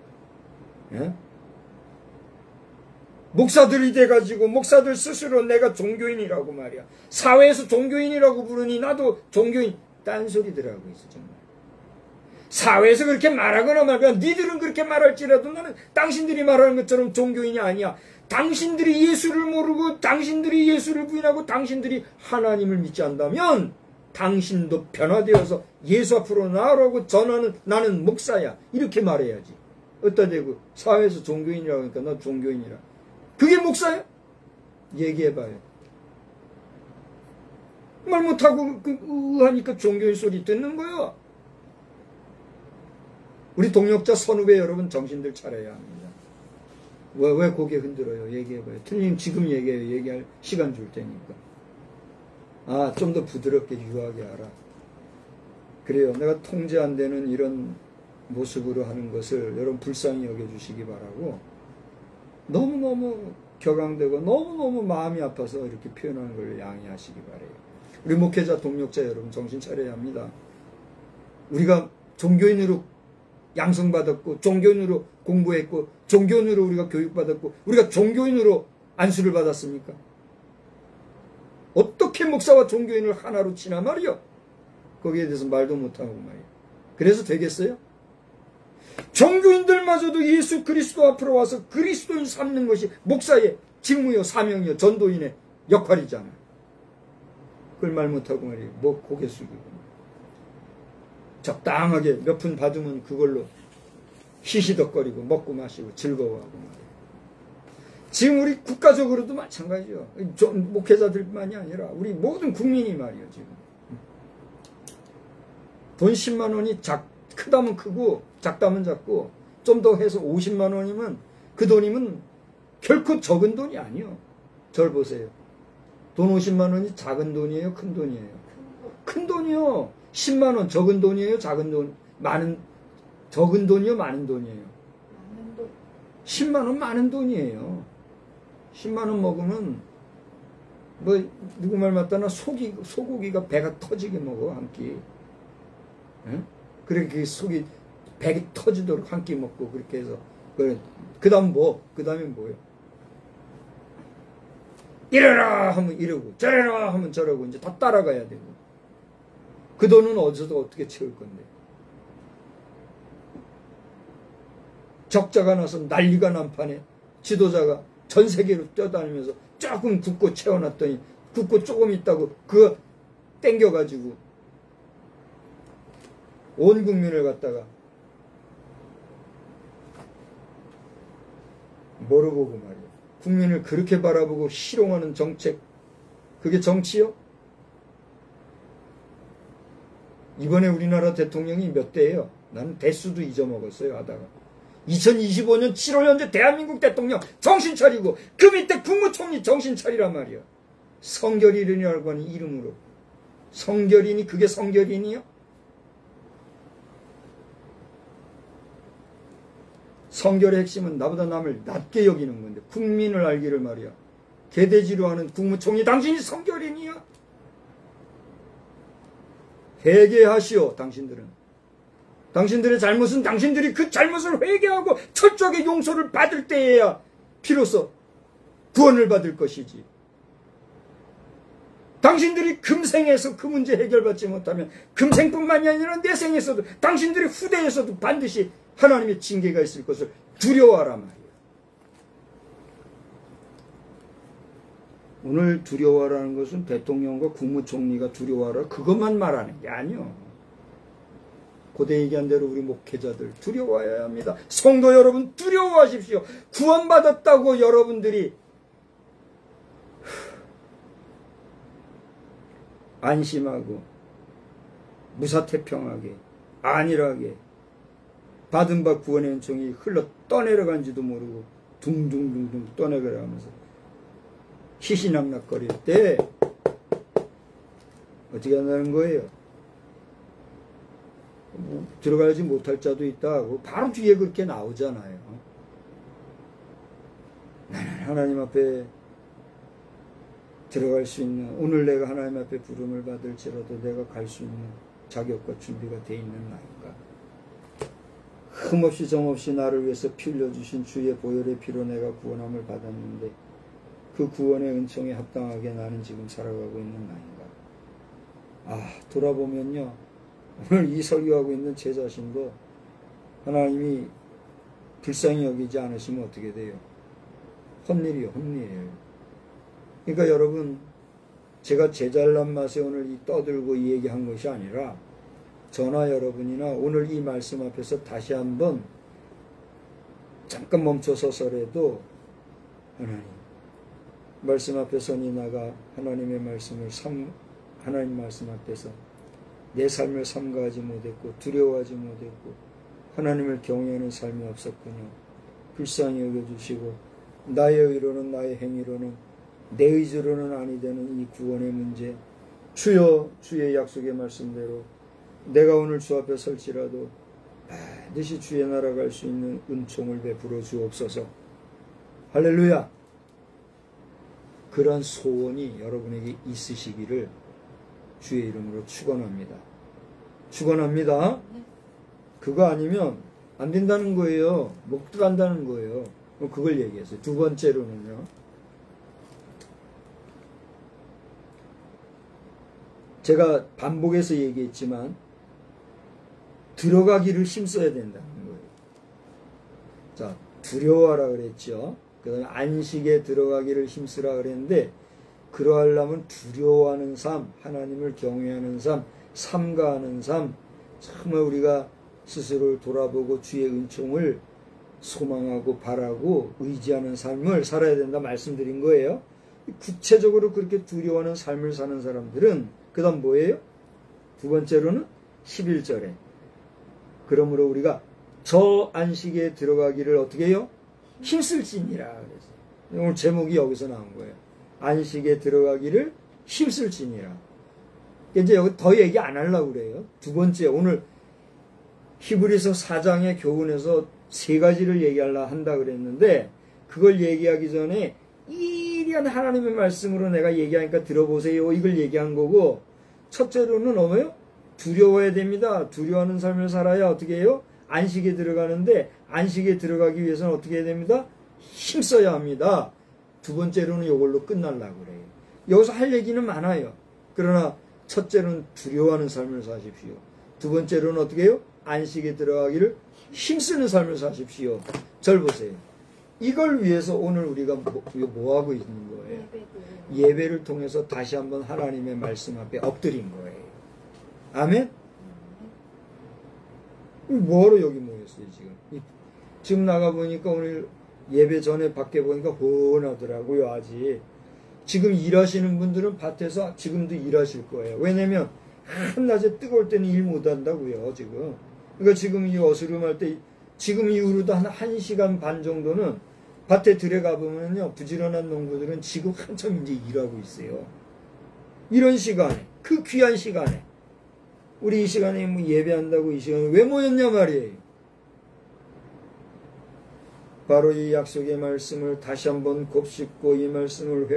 예? 목사들이 돼가지고 목사들 스스로 내가 종교인이라고 말이야. 사회에서 종교인이라고 부르니 나도 종교인. 딴소리들 하고 있어 정말. 사회에서 그렇게 말하거나 말거나 니들은 그렇게 말할지라도 나는 당신들이 말하는 것처럼 종교인이 아니야. 당신들이 예수를 모르고 당신들이 예수를 부인하고 당신들이 하나님을 믿지 않다면 당신도 변화되어서 예수 앞으로 나아라고 전하는 나는 목사야. 이렇게 말해야지. 어디다 대고 사회에서 종교인이라고 하니까 나 종교인이라. 그게 목사야? 얘기해봐요. 말 못하고 하니까 종교인 소리 듣는 거야. 우리 동역자 선후배 여러분 정신들 차려야 합니다. 왜 고개 흔들어요? 얘기해봐요. 틀림 지금 얘기해요. 얘기할 시간 줄 테니까. 아, 좀 더 부드럽게 유하게 하라. 그래요. 내가 통제 안 되는 이런 모습으로 하는 것을 여러분 불쌍히 여겨주시기 바라고, 너무너무 격앙되고 너무너무 마음이 아파서 이렇게 표현하는 걸 양해하시기 바래요. 우리 목회자 동역자 여러분 정신 차려야 합니다. 우리가 종교인으로 양성받았고 종교인으로 공부했고 종교인으로 우리가 교육받았고 우리가 종교인으로 안수를 받았습니까? 어떻게 목사와 종교인을 하나로 치나 말이요. 거기에 대해서 말도 못하고 말이요. 그래서 되겠어요? 종교인들마저도 예수 그리스도 앞으로 와서 그리스도인 삼는 것이 목사의 직무요 사명이요 전도인의 역할이잖아. 그걸 말 못하고 말이에요. 뭐 고개 숙이고 적당하게 몇 푼 받으면 그걸로 히히덕거리고 먹고 마시고 즐거워하고 말이에요. 지금 우리 국가적으로도 마찬가지요. 목회자들만이 아니라 우리 모든 국민이 말이에요. 지금 돈 10만 원이 크다면 크고 작다면 작고 좀 더 해서 50만 원이면 그 돈이면 결코 적은 돈이 아니요. 절 보세요. 돈 50만 원이 작은 돈이에요? 큰 돈이에요? 큰 돈이요. 10만 원 적은 돈이에요? 작은 돈? 적은 돈이요? 많은 돈이에요? 10만 원 많은 돈이에요. 10만 원 먹으면 뭐 누구 말 맞다나 소고기가 배가 터지게 먹어 한 끼. 응? 그렇게 속이 배가 터지도록 한 끼 먹고 그렇게 해서 그다음 그다음에 뭐예요? 이래라 하면 이러고 저래라 하면 저러고 이제 다 따라가야 되고 그 돈은 어디서 어떻게 채울 건데? 적자가 나서 난리가 난 판에 지도자가 전 세계로 뛰어다니면서 조금 굽고 채워놨더니 굽고 조금 있다고 그거 땡겨가지고 온 국민을 갖다가 뭐로 보고 말이야. 국민을 그렇게 바라보고 희롱하는 정책, 그게 정치요? 이번에 우리나라 대통령이 몇 대예요? 나는 대수도 잊어먹었어요 하다가 2025년 7월 현재 대한민국 대통령 정신 차리고 그 밑에 국무총리 정신 차리란 말이야. 성결이라고 하는 이름으로. 성결이니 그게 성결이니요? 성결의 핵심은 나보다 남을 낮게 여기는 건데 국민을 알기를 말이야. 개돼지로 하는 국무총리 당신이 성결이니요? 회개하시오 당신들은. 당신들의 잘못은 당신들이 그 잘못을 회개하고 철저하게 용서를 받을 때에야 비로소 구원을 받을 것이지. 당신들이 금생에서 그 문제 해결받지 못하면 금생뿐만이 아니라 내생에서도 당신들의 후대에서도 반드시 하나님의 징계가 있을 것을 두려워하라 말이야. 오늘 두려워하라는 것은 대통령과 국무총리가 두려워하라 그것만 말하는 게 아니요. 고대 얘기한 대로 우리 목회자들 두려워해야 합니다. 성도 여러분 두려워하십시오. 구원받았다고 여러분들이 안심하고 무사태평하게 안일하게 받은 바 구원의 은총이 흘러 떠내려간지도 모르고 둥둥둥둥 떠내려가면서 희희낙낙거릴 때 어떻게 한다는 거예요? 들어가지 못할 자도 있다고 바로 뒤에 그렇게 나오잖아요. 나는 하나님 앞에 들어갈 수 있는, 오늘 내가 하나님 앞에 부름을 받을지라도 내가 갈 수 있는 자격과 준비가 돼 있는 나인가? 흠없이 정없이 나를 위해서 피 흘려주신 주의 보혈의 피로 내가 구원함을 받았는데 그 구원의 은총에 합당하게 나는 지금 살아가고 있는 나인가? 돌아보면요, 오늘 이 설교하고 있는 제 자신도 하나님이 불쌍히 여기지 않으시면 어떻게 돼요? 헛일이요, 헛일. 그러니까 여러분, 제가 제 잘난 맛에 오늘 이 떠들고 이 얘기한 것이 아니라 저나 여러분이나 오늘 이 말씀 앞에서 다시 한번 잠깐 멈춰서서라도 하나님 말씀 앞에 선이 나가 하나님의 말씀을 하나님 말씀 앞에서 내 삶을 삼가하지 못했고 두려워하지 못했고 하나님을 경외하는 삶이 없었군요. 불쌍히 여겨주시고 나의 의로는 나의 행위로는 내 의지로는 아니 되는 이 구원의 문제, 주여 주의 약속의 말씀대로 내가 오늘 주 앞에 설지라도 반드시 주의 나라 갈 수 있는 은총을 베풀어 주옵소서. 할렐루야. 그러한 소원이 여러분에게 있으시기를 주의 이름으로 축원합니다. 축원합니다. 그거 아니면 안 된다는 거예요. 못 들어간다는 거예요. 그걸 얘기했어요. 두 번째로는요, 제가 반복해서 얘기했지만 들어가기를 힘써야 된다는 거예요. 자, 두려워하라 그랬죠. 그 다음에 안식에 들어가기를 힘쓰라 그랬는데, 그러하려면 두려워하는 삶, 하나님을 경외하는 삶, 삼가하는 삶, 정말 우리가 스스로를 돌아보고 주의 은총을 소망하고 바라고 의지하는 삶을 살아야 된다 말씀드린 거예요. 구체적으로 그렇게 두려워하는 삶을 사는 사람들은 그 다음 뭐예요? 두 번째로는 11절에 그러므로 우리가 저 안식에 들어가기를 어떻게 해요? 힘쓸지니라 그랬어요. 오늘 제목이 여기서 나온 거예요. 안식에 들어가기를 힘쓸지니라. 이제 여기 더 얘기 안 하려고 그래요. 두 번째, 오늘 히브리서 4장의 교훈에서 세 가지를 얘기하려 한다 그랬는데 그걸 얘기하기 전에 이리한 하나님의 말씀으로 내가 얘기하니까 들어보세요. 이걸 얘기한 거고, 첫째로는 뭐예요? 두려워야 됩니다. 두려워하는 삶을 살아야 어떻게 해요? 안식에 들어가는데, 안식에 들어가기 위해서는 어떻게 해야 됩니다? 힘써야 합니다. 두 번째로는 이걸로 끝날라고 그래요. 여기서 할 얘기는 많아요. 그러나 첫째로는 두려워하는 삶을 사십시오. 두 번째로는 어떻게 해요? 안식에 들어가기를 힘쓰는 삶을 사십시오. 절 보세요. 이걸 위해서 오늘 우리가 뭐 하고 있는 거예요? 예배를 통해서 다시 한번 하나님의 말씀 앞에 엎드린 거예요. 아멘? 뭐하러 여기 모였어요, 지금? 지금 나가보니까 오늘 예배 전에 밖에 보니까 혼하더라고요, 아직. 지금 일하시는 분들은 밭에서 지금도 일하실 거예요. 왜냐면, 한낮에 뜨거울 때는 일 못한다고요, 지금. 그러니까 지금 이 어스름할 때, 지금 이후로도 한 1시간 반 정도는 밭에 들어가 보면요, 부지런한 농부들은 지금 한참 이제 일하고 있어요. 이런 시간에, 그 귀한 시간에, 우리 이 시간에 뭐 예배한다고 이 시간에 왜 모였냐 말이에요. 바로 이 약속의 말씀을 다시 한번 곱씹고 이 말씀을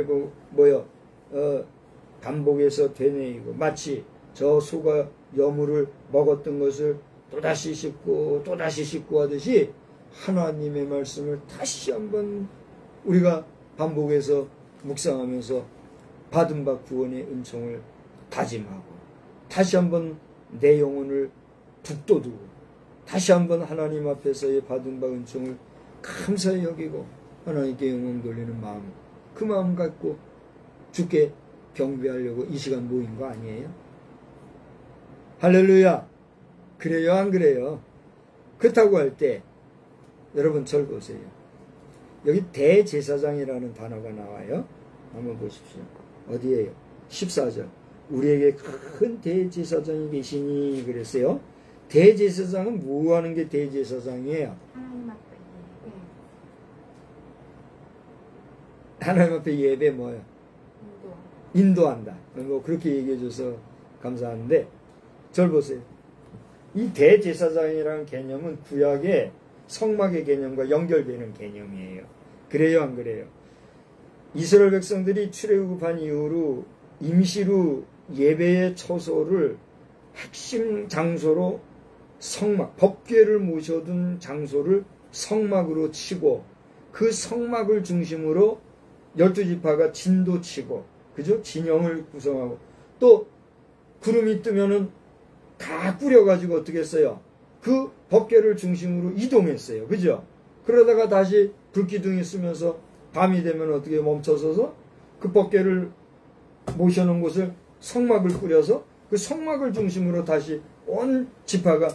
반복해서 되뇌이고, 마치 저 소가 여물을 먹었던 것을 또다시 씹고 또다시 씹고 하듯이 하나님의 말씀을 다시 한번 우리가 반복해서 묵상하면서 받은 바 구원의 은총을 다짐하고, 다시 한번 내 영혼을 북돋우고, 다시 한번 하나님 앞에서의 받은 바 은총을 감사히 여기고 하나님께 영광 돌리는 마음, 그 마음 갖고 주께 경배하려고 이 시간 모인 거 아니에요? 할렐루야! 그래요, 안 그래요? 그렇다고 할 때 여러분 절 보세요. 여기 대제사장이라는 단어가 나와요. 한번 보십시오. 어디에요? 14절. 우리에게 큰 대제사장이 계시니 그랬어요. 대제사장은 뭐 하는 게 대제사장이에요? 하나님 앞에 예배 뭐예요? 인도한다. 뭐 그렇게 얘기해 줘서 감사한데, 절 보세요. 이 대제사장이라는 개념은 구약의 성막의 개념과 연결되는 개념이에요. 그래요, 안 그래요? 이스라엘 백성들이 출애굽한 이후로 임시로 예배의 처소를 핵심 장소로 성막, 법궤를 모셔둔 장소를 성막으로 치고, 그 성막을 중심으로 12지파가 진도 치고, 그죠? 진영을 구성하고, 또 구름이 뜨면은 다 꾸려가지고 어떻게 했어요? 그 법궤를 중심으로 이동했어요. 그죠? 그러다가 다시 불기둥이 쓰면서 밤이 되면 어떻게 멈춰서서 그 법궤를 모셔놓은 곳을 성막을 꾸려서 그 성막을 중심으로 다시 온 지파가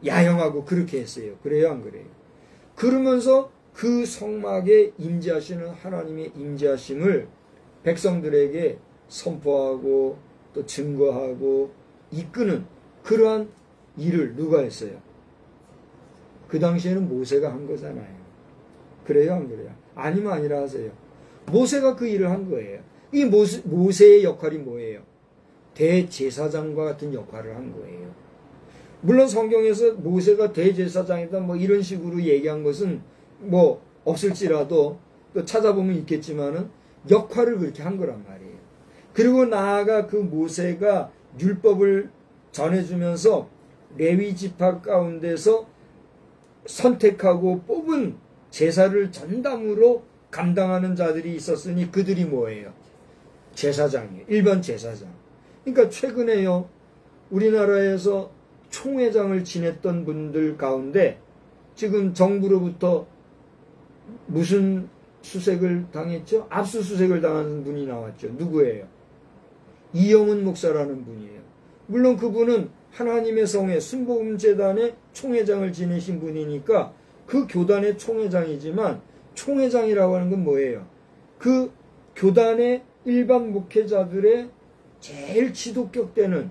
야영하고 그렇게 했어요. 그래요, 안 그래요? 그러면서 그 성막에 임재하시는 하나님의 임재하심을 백성들에게 선포하고 또 증거하고 이끄는 그러한 일을 누가 했어요? 그 당시에는 모세가 한 거잖아요. 그래요, 안 그래요? 아니면 아니라 하세요. 모세가 그 일을 한 거예요. 이 모세의 역할이 뭐예요? 대제사장과 같은 역할을 한 거예요. 물론 성경에서 모세가 대제사장이다 뭐 이런 식으로 얘기한 것은 뭐 없을지라도 또 찾아보면 있겠지만은 역할을 그렇게 한 거란 말이에요. 그리고 나아가 그 모세가 율법을 전해주면서 레위 지파 가운데서 선택하고 뽑은 제사를 전담으로 감당하는 자들이 있었으니 그들이 뭐예요? 제사장이에요. 일반 제사장. 그러니까 최근에요, 우리나라에서 총회장을 지냈던 분들 가운데 지금 정부로부터 무슨 수색을 당했죠? 압수수색을 당하는 분이 나왔죠. 누구예요? 이영훈 목사라는 분이에요. 물론 그분은 하나님의 성회 순복음재단의 총회장을 지내신 분이니까 그 교단의 총회장이지만, 총회장이라고 하는 건 뭐예요? 그 교단의 일반 목회자들의 제일 지도격 되는,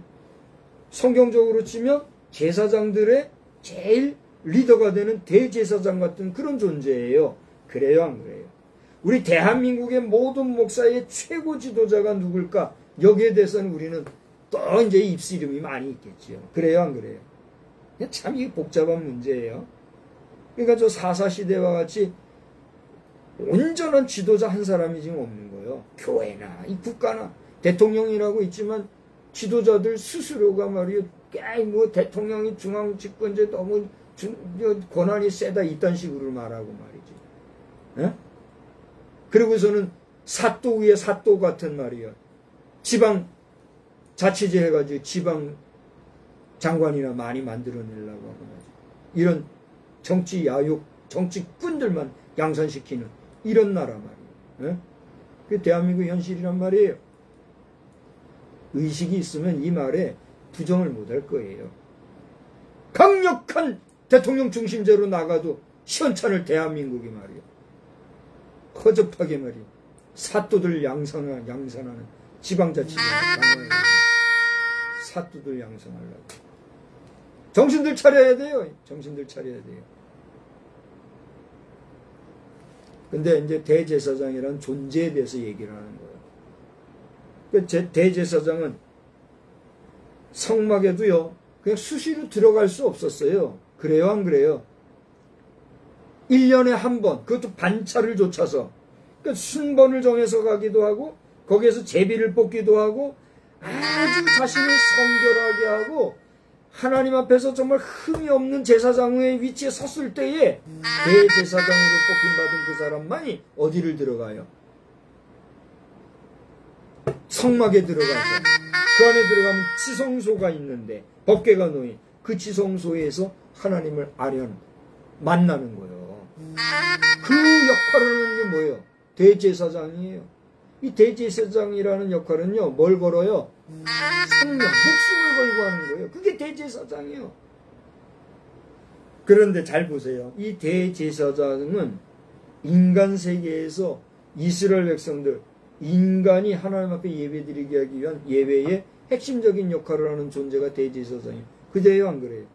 성경적으로 치면 제사장들의 제일 리더가 되는 대제사장 같은 그런 존재예요. 그래요, 안 그래요? 우리 대한민국의 모든 목사의 최고 지도자가 누굴까? 여기에 대해서는 우리는 또 이제 입씨름이 많이 있겠지요. 그래요, 안 그래요? 참 이게 복잡한 문제예요. 그러니까 저 사사시대와 같이 온전한 지도자 한 사람이 지금 없는 거예요. 교회나 이 국가나 대통령이라고 있지만 지도자들 스스로가 말이요, 뭐 대통령이 중앙 집권제 너무 권한이 세다 이딴 식으로 말하고 말이지. 에? 그리고서는 사또 위에 사또 같은 말이요. 지방 자치제 해가지고 지방 장관이나 많이 만들어내려고 하고 말이지. 이런 정치 야욕, 정치꾼들만 양산시키는 이런 나라 말이에요. 에? 그게 대한민국 현실이란 말이에요. 의식이 있으면 이 말에 부정을 못할 거예요. 강력한 대통령 중심제로 나가도 시원찮을 대한민국이 말이에요. 허접하게 말이에요. 사또들 양산하는 지방자치제를 강화해요. 사또들 양산하려고. 정신들 차려야 돼요. 정신들 차려야 돼요. 근데 이제 대제사장이라는 존재에 대해서 얘기를 하는 거예요. 대제사장은 성막에도요, 그냥 수시로 들어갈 수 없었어요. 그래요, 안 그래요? 1년에 한 번, 그것도 반차를 좇아서, 그러니까 순번을 정해서 가기도 하고, 거기에서 제비를 뽑기도 하고, 아주 자신을 성결하게 하고, 하나님 앞에서 정말 흠이 없는 제사장의 위치에 섰을 때에 대제사장으로 뽑힌받은 그 사람만이 어디를 들어가요? 성막에 들어가서 그 안에 들어가면 지성소가 있는데 법궤가 놓인 그 지성소에서 하나님을 만나는 거예요. 그 역할을 하는 게 뭐예요? 대제사장이에요. 이 대제사장이라는 역할은요, 뭘 걸어요? 생명, 목숨을 걸고 하는 거예요. 그게 대제사장이에요. 그런데 잘 보세요. 이 대제사장은 인간 세계에서 이스라엘 백성들, 인간이 하나님 앞에 예배드리게 하기 위한 예배의 핵심적인 역할을 하는 존재가 대제사장이에요. 그래요, 안 그래요?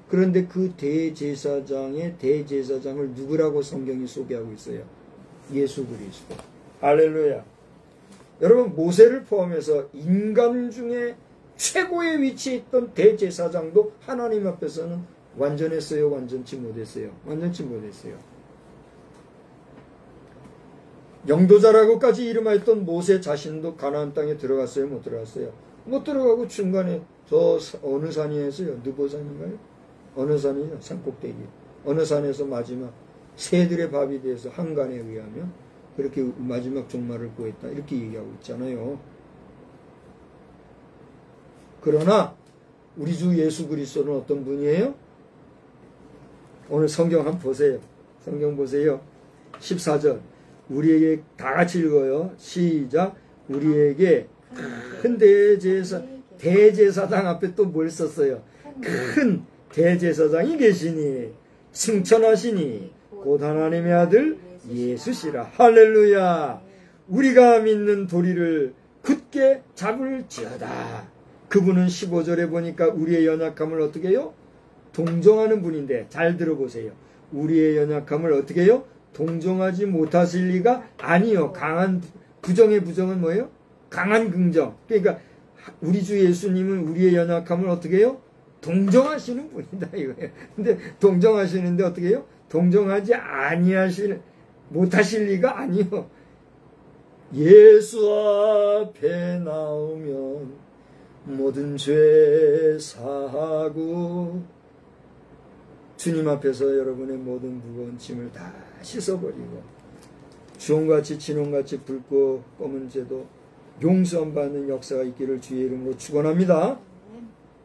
그런데 그 대제사장의 대제사장을 누구라고 성경이 소개하고 있어요? 예수 그리스도. 할렐루야. 여러분, 모세를 포함해서 인간 중에 최고의 위치에 있던 대제사장도 하나님 앞에서는 완전했어요? 완전치 못했어요? 완전치 못했어요. 영도자라고까지 이름하였던 모세 자신도 가나안 땅에 들어갔어요? 못 들어갔어요? 못 들어가고 중간에 저 어느 산이었어요? 느보산인가요? 어느 산이요? 산꼭대기. 어느 산에서 마지막 새들의 밥이 돼서 한간에 의하면 그렇게 마지막 종말을 구했다. 이렇게 얘기하고 있잖아요. 그러나 우리 주 예수 그리스도는 어떤 분이에요? 오늘 성경 한번 보세요. 성경 보세요. 14절. 우리에게 다 같이 읽어요. 시작. 우리에게 큰 대제사장 앞에 또 뭘 썼어요? 큰 대제사장이 계시니 승천하시니 곧 하나님의 아들 예수시라. 할렐루야. 우리가 믿는 도리를 굳게 잡을지어다. 그분은 15절에 보니까 우리의 연약함을 어떻게 해요? 동정하는 분인데 잘 들어보세요. 우리의 연약함을 어떻게 해요? 동정하지 못하실 리가 아니요. 강한 부정의 부정은 뭐예요? 강한 긍정. 그러니까 우리 주 예수님은 우리의 연약함을 어떻게 해요? 동정하시는 분이다 이거예요. 근데 동정하시는데 어떻게 해요? 동정하지 못하실 리가 아니요. 예수 앞에 나오면 모든 죄 사하고 주님 앞에서 여러분의 모든 무거운 짐을 다 씻어버리고 주홍같이 진홍같이 붉고 검은 죄도 용서함 받는 역사가 있기를 주의 이름으로 축원합니다.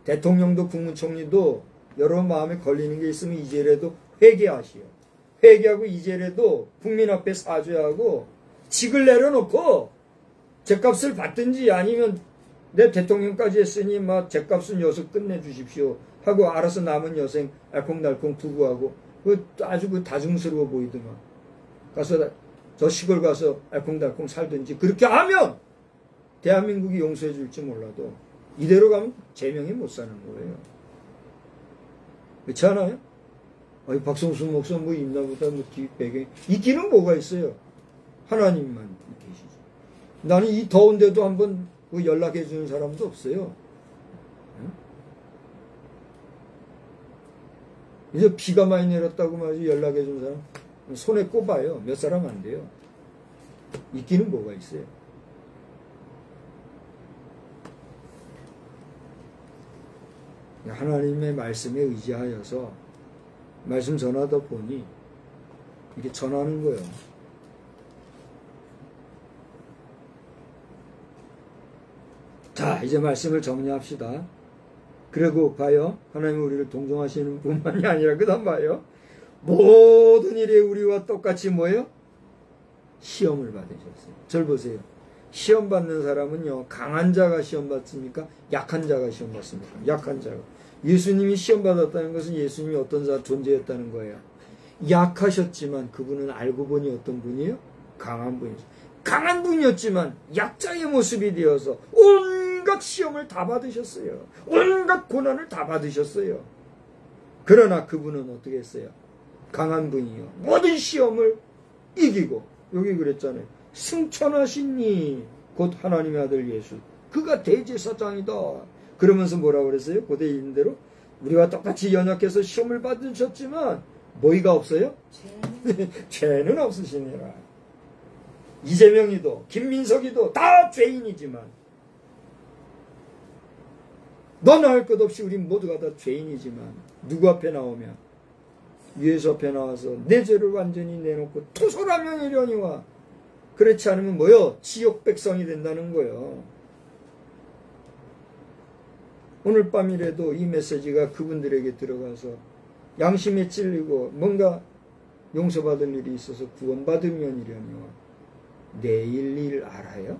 대통령도 국무총리도 여러분 마음에 걸리는 게 있으면 이제라도 회개하시오. 회개하고 이제라도 국민 앞에 사죄하고 직을 내려놓고 죗값을 받든지 아니면 내 대통령까지 했으니 막 죗값은 여기서 끝내주십시오 하고 알아서 남은 여생 알콩달콩 두고하고 아주 다중스러워 보이더만 가서 저 시골 가서 알콩달콩 살든지 그렇게 하면 대한민국이 용서해 줄지 몰라도 이대로 가면 제명이 못 사는 거예요. 그렇지 않아요? 박성수 목사 뭐 있나보다 뭐 배경 있기는 뭐가 있어요? 하나님만 계시지. 나는 이 더운데도 한번 연락해 주는 사람도 없어요. 이제 비가 많이 내렸다고 말이지 연락해 주는 사람 손에 꼽아요. 몇 사람 안 돼요. 있기는 뭐가 있어요. 하나님의 말씀에 의지하여서 말씀 전하다 보니 이렇게 전하는 거예요. 자, 이제 말씀을 정리합시다. 그리고 봐요. 하나님은 우리를 동정하시는 뿐만이 아니라 그 다음 봐요. 모든 일에 우리와 똑같이 뭐예요? 시험을 받으셨어요. 절 보세요. 시험 받는 사람은요, 강한 자가 시험 받습니까? 약한 자가 시험 받습니까? 약한 자가. 예수님이 시험 받았다는 것은 예수님이 어떤 자 존재였다는 거예요. 약하셨지만 그분은 알고 보니 어떤 분이에요? 강한 분이죠. 강한 분이었지만 약자의 모습이 되어서 온갖 시험을 다 받으셨어요. 온갖 고난을 다 받으셨어요. 그러나 그분은 어떻게 했어요? 강한 분이요. 모든 시험을 이기고, 여기 그랬잖아요. 승천하신 이 곧 하나님의 아들 예수. 그가 대제사장이다. 그러면서 뭐라고 그랬어요? 고대인대로 우리와 똑같이 연약해서 시험을 받으셨지만 뭐이가 없어요? 죄는 없으시니라. 이재명이도 김민석이도 다 죄인이지만 너나 할 것 없이 우리 모두가 다 죄인이지만 누구 앞에 나오면 예수 앞에 나와서 내 죄를 완전히 내놓고 토설하면 이려니와 그렇지 않으면 뭐요? 지옥 백성이 된다는 거예요. 오늘 밤이라도 이 메시지가 그분들에게 들어가서 양심에 찔리고 뭔가 용서받을 일이 있어서 구원받으면 이려니와 내일 일 알아요?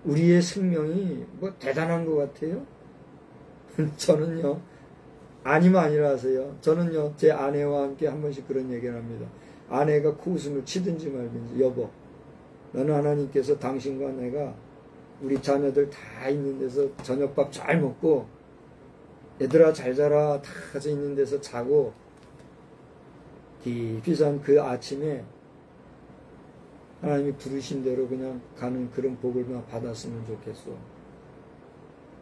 우리의 생명이 뭐 대단한 것 같아요? 저는요, 아니면 아니라 하세요. 저는요, 제 아내와 함께 한 번씩 그런 얘기를 합니다. 아내가 코웃음을 치든지 말든지, 여보, 너는 하나님께서 당신과 내가 우리 자녀들 다 있는 데서 저녁밥 잘 먹고, 얘들아 잘 자라 다 가서 있는 데서 자고, 깊이 잔 그 아침에 하나님이 부르신 대로 그냥 가는 그런 복을만 받았으면 좋겠어.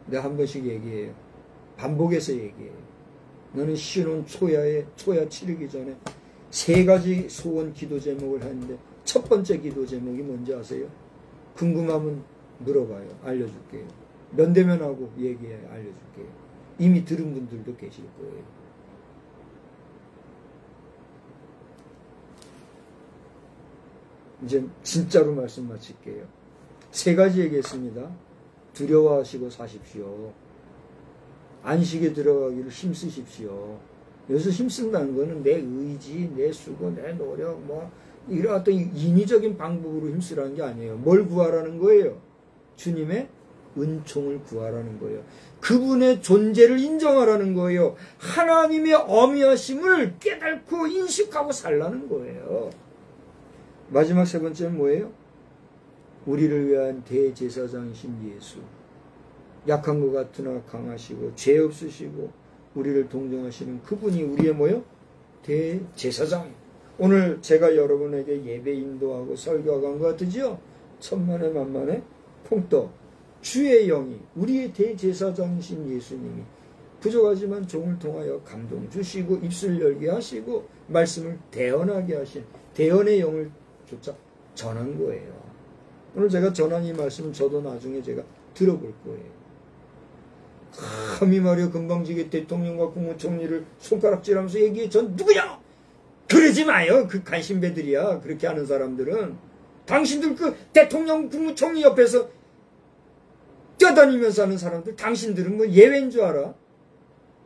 내가 한 번씩 얘기해요. 반복해서 얘기해요. 너는 신혼 초야 치르기 전에 3가지 소원 기도 제목을 하는데 첫 번째 기도 제목이 뭔지 아세요? 궁금하면 물어봐요. 알려줄게요. 면대면하고 얘기해 알려줄게요. 이미 들은 분들도 계실 거예요. 이제 진짜로 말씀 마칠게요. 3가지 얘기했습니다. 두려워하시고 사십시오. 안식에 들어가기를 힘쓰십시오. 여기서 힘쓴다는 거는 내 의지, 내 수고, 내 노력, 이런 어떤 인위적인 방법으로 힘쓰라는 게 아니에요. 뭘 구하라는 거예요? 주님의 은총을 구하라는 거예요. 그분의 존재를 인정하라는 거예요. 하나님의 어미하심을 깨닫고 인식하고 살라는 거예요. 마지막 3번째는 뭐예요? 우리를 위한 대제사장이신 예수. 약한 것 같으나 강하시고 죄 없으시고 우리를 동정하시는 그분이 우리의 뭐요? 대제사장. 오늘 제가 여러분에게 예배 인도하고 설교하고 한 것 같으죠? 천만에 만만에 콩떡. 주의 영이 우리의 대제사장이신 예수님이 부족하지만 종을 통하여 감동 주시고 입술 열게 하시고 말씀을 대언하게 하신 대언의 영을 조차 전한 거예요. 오늘 제가 전한 이 말씀은 저도 나중에 제가 들어볼 거예요. 감히 말이야 금방지게 대통령과 국무총리를 손가락질하면서 얘기해. 전 누구냐? 그러지 마요. 그 간신배들이야. 그렇게 하는 사람들은. 당신들 그 대통령 국무총리 옆에서 뛰어다니면서 하는 사람들, 당신들은 뭐 예외인 줄 알아?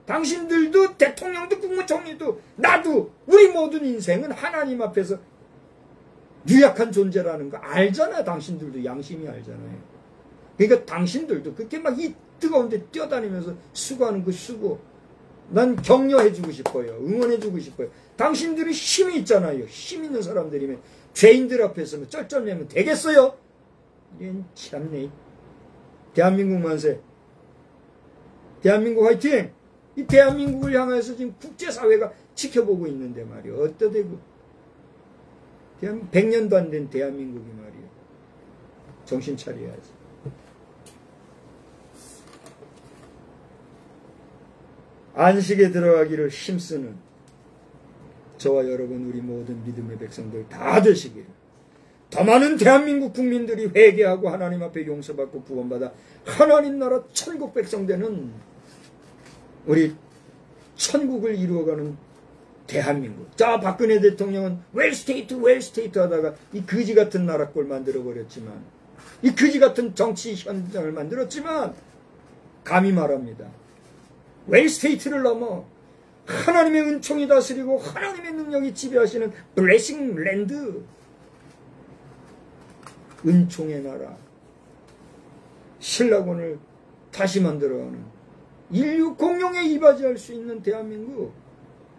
당신들도 대통령도 국무총리도 나도 우리 모든 인생은 하나님 앞에서 유약한 존재라는 거 알잖아요. 당신들도 양심이 알잖아요. 그러니까 당신들도 그렇게 막 이 뜨거운데 뛰어다니면서 수고하는 그 수고 난 격려해주고 싶어요. 응원해주고 싶어요. 당신들이 힘이 있잖아요. 힘 있는 사람들이면 죄인들 앞에서 쩔쩔매면 되겠어요? 이런 참네. 대한민국 만세. 대한민국 화이팅! 이 대한민국을 향해서 지금 국제사회가 지켜보고 있는데 말이요. 어떠대고. 100년도 안 된 대한민국이 말이요. 정신 차려야지. 안식에 들어가기를 힘쓰는 저와 여러분 우리 모든 믿음의 백성들 다 되시기를, 더 많은 대한민국 국민들이 회개하고 하나님 앞에 용서받고 구원받아 하나님 나라 천국 백성 되는 우리 천국을 이루어가는 대한민국. 자, 박근혜 대통령은 웰스테이트 하다가 이 거지 같은 나라꼴 만들어버렸지만, 이 거지 같은 정치 현장을 만들었지만, 감히 말합니다. 웰스테이트를 넘어 하나님의 은총이 다스리고 하나님의 능력이 지배하시는 블레싱 랜드, 은총의 나라, 신라권을 다시 만들어가는 인류 공용에 이바지할 수 있는 대한민국,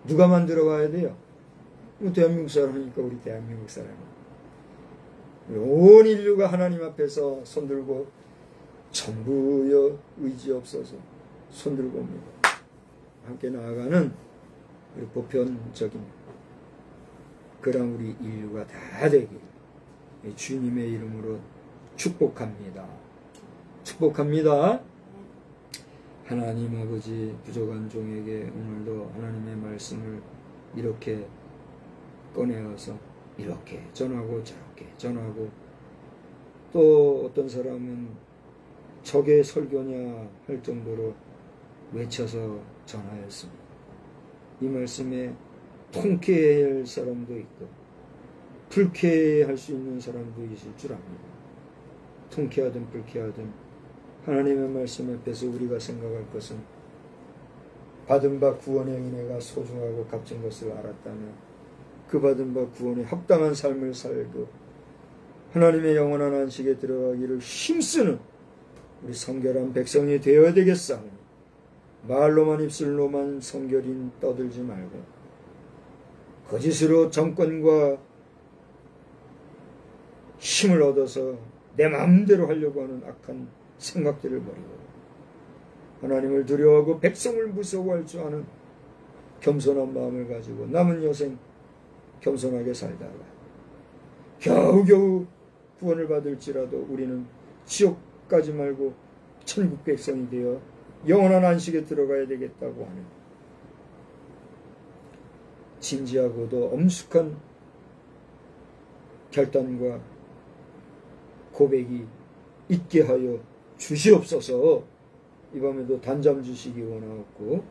누가 만들어 가야 돼요? 대한민국 사람이니까 우리 대한민국 사람. 온 인류가 하나님 앞에서 손들고 전부여 의지없어서 손들고 옵니다. 함께 나아가는 우리 보편적인 그런 우리 인류가 다 되길 주님의 이름으로 축복합니다. 축복합니다. 하나님 아버지, 부족한 종에게 오늘도 하나님의 말씀을 이렇게 꺼내어서 이렇게 전하고 저렇게 전하고, 또 어떤 사람은 적의 설교냐 할 정도로 외쳐서 전하였습니다. 이 말씀에 통쾌할 사람도 있고 불쾌할 수 있는 사람도 있을 줄 압니다. 통쾌하든 불쾌하든 하나님의 말씀 앞에서 우리가 생각할 것은 받은 바 구원의 은혜가 소중하고 값진 것을 알았다면 그 받은 바 구원에 합당한 삶을 살고 하나님의 영원한 안식에 들어가기를 힘쓰는 우리 성결한 백성이 되어야 되겠사오니, 말로만 입술로만 성결인 떠들지 말고 거짓으로 정권과 힘을 얻어서 내 마음대로 하려고 하는 악한 생각들을 버리고 하나님을 두려워하고 백성을 무서워할 줄 아는 겸손한 마음을 가지고 남은 여생 겸손하게 살다가 겨우겨우 구원을 받을지라도 우리는 지옥 가지 말고 천국 백성이 되어 영원한 안식에 들어가야 되겠다고 하는 진지하고도 엄숙한 결단과 고백이 있게 하여 주시옵소서. 이 밤에도 단잠 주시기 원하옵고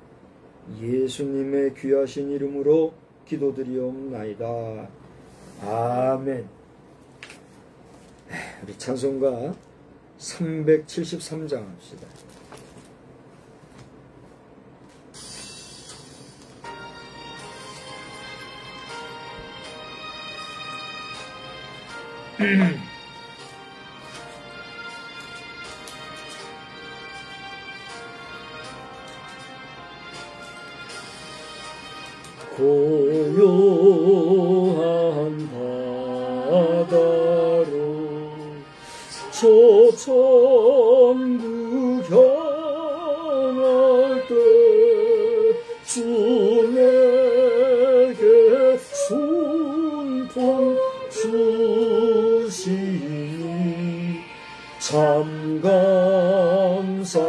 예수님의 귀하신 이름으로 기도드리옵나이다. 아멘. 우리 찬송가 373장 합시다. 고요한 바다로 초천부 향할 때 주 내게 순풍 주시니 참 감사합니다.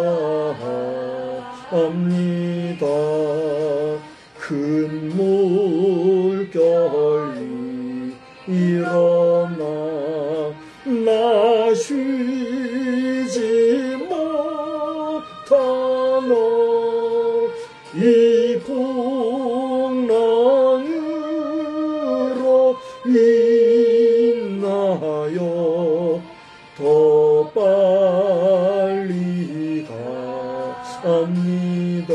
큰 물결이 일어나 나 쉬지 못하나 이 풍랑으로 인하여 더 빨리 갑니다.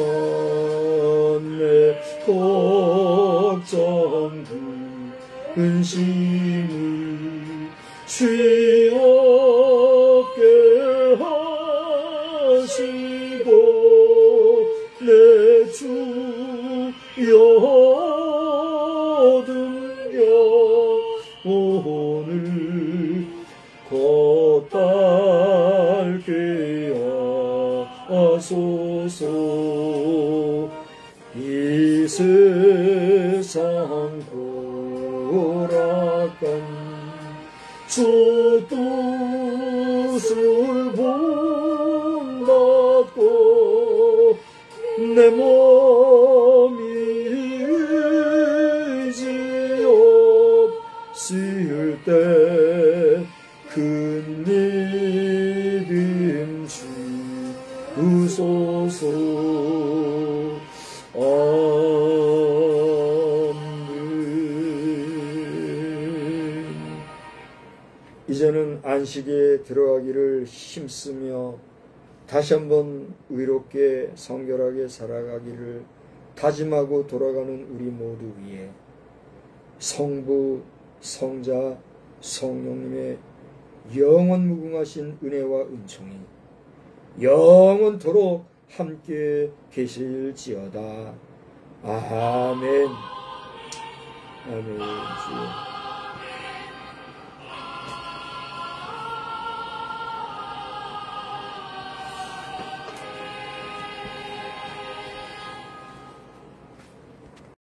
걱정 근심을 쉬 없게 하시고 내 주여 등겨 오늘 걷달게 하소서. 이 세상 고락한 주 뜻을 본받고 내 몸이 믿음 주소서. 이제는 안식에 들어가기를 힘쓰며 다시 한번 의롭게 성결하게 살아가기를 다짐하고 돌아가는 우리 모두 위에 성부, 성자, 성령님의 영원 무궁하신 은혜와 은총이 영원토록 함께 계실지어다. 아멘. 아멘. 주여.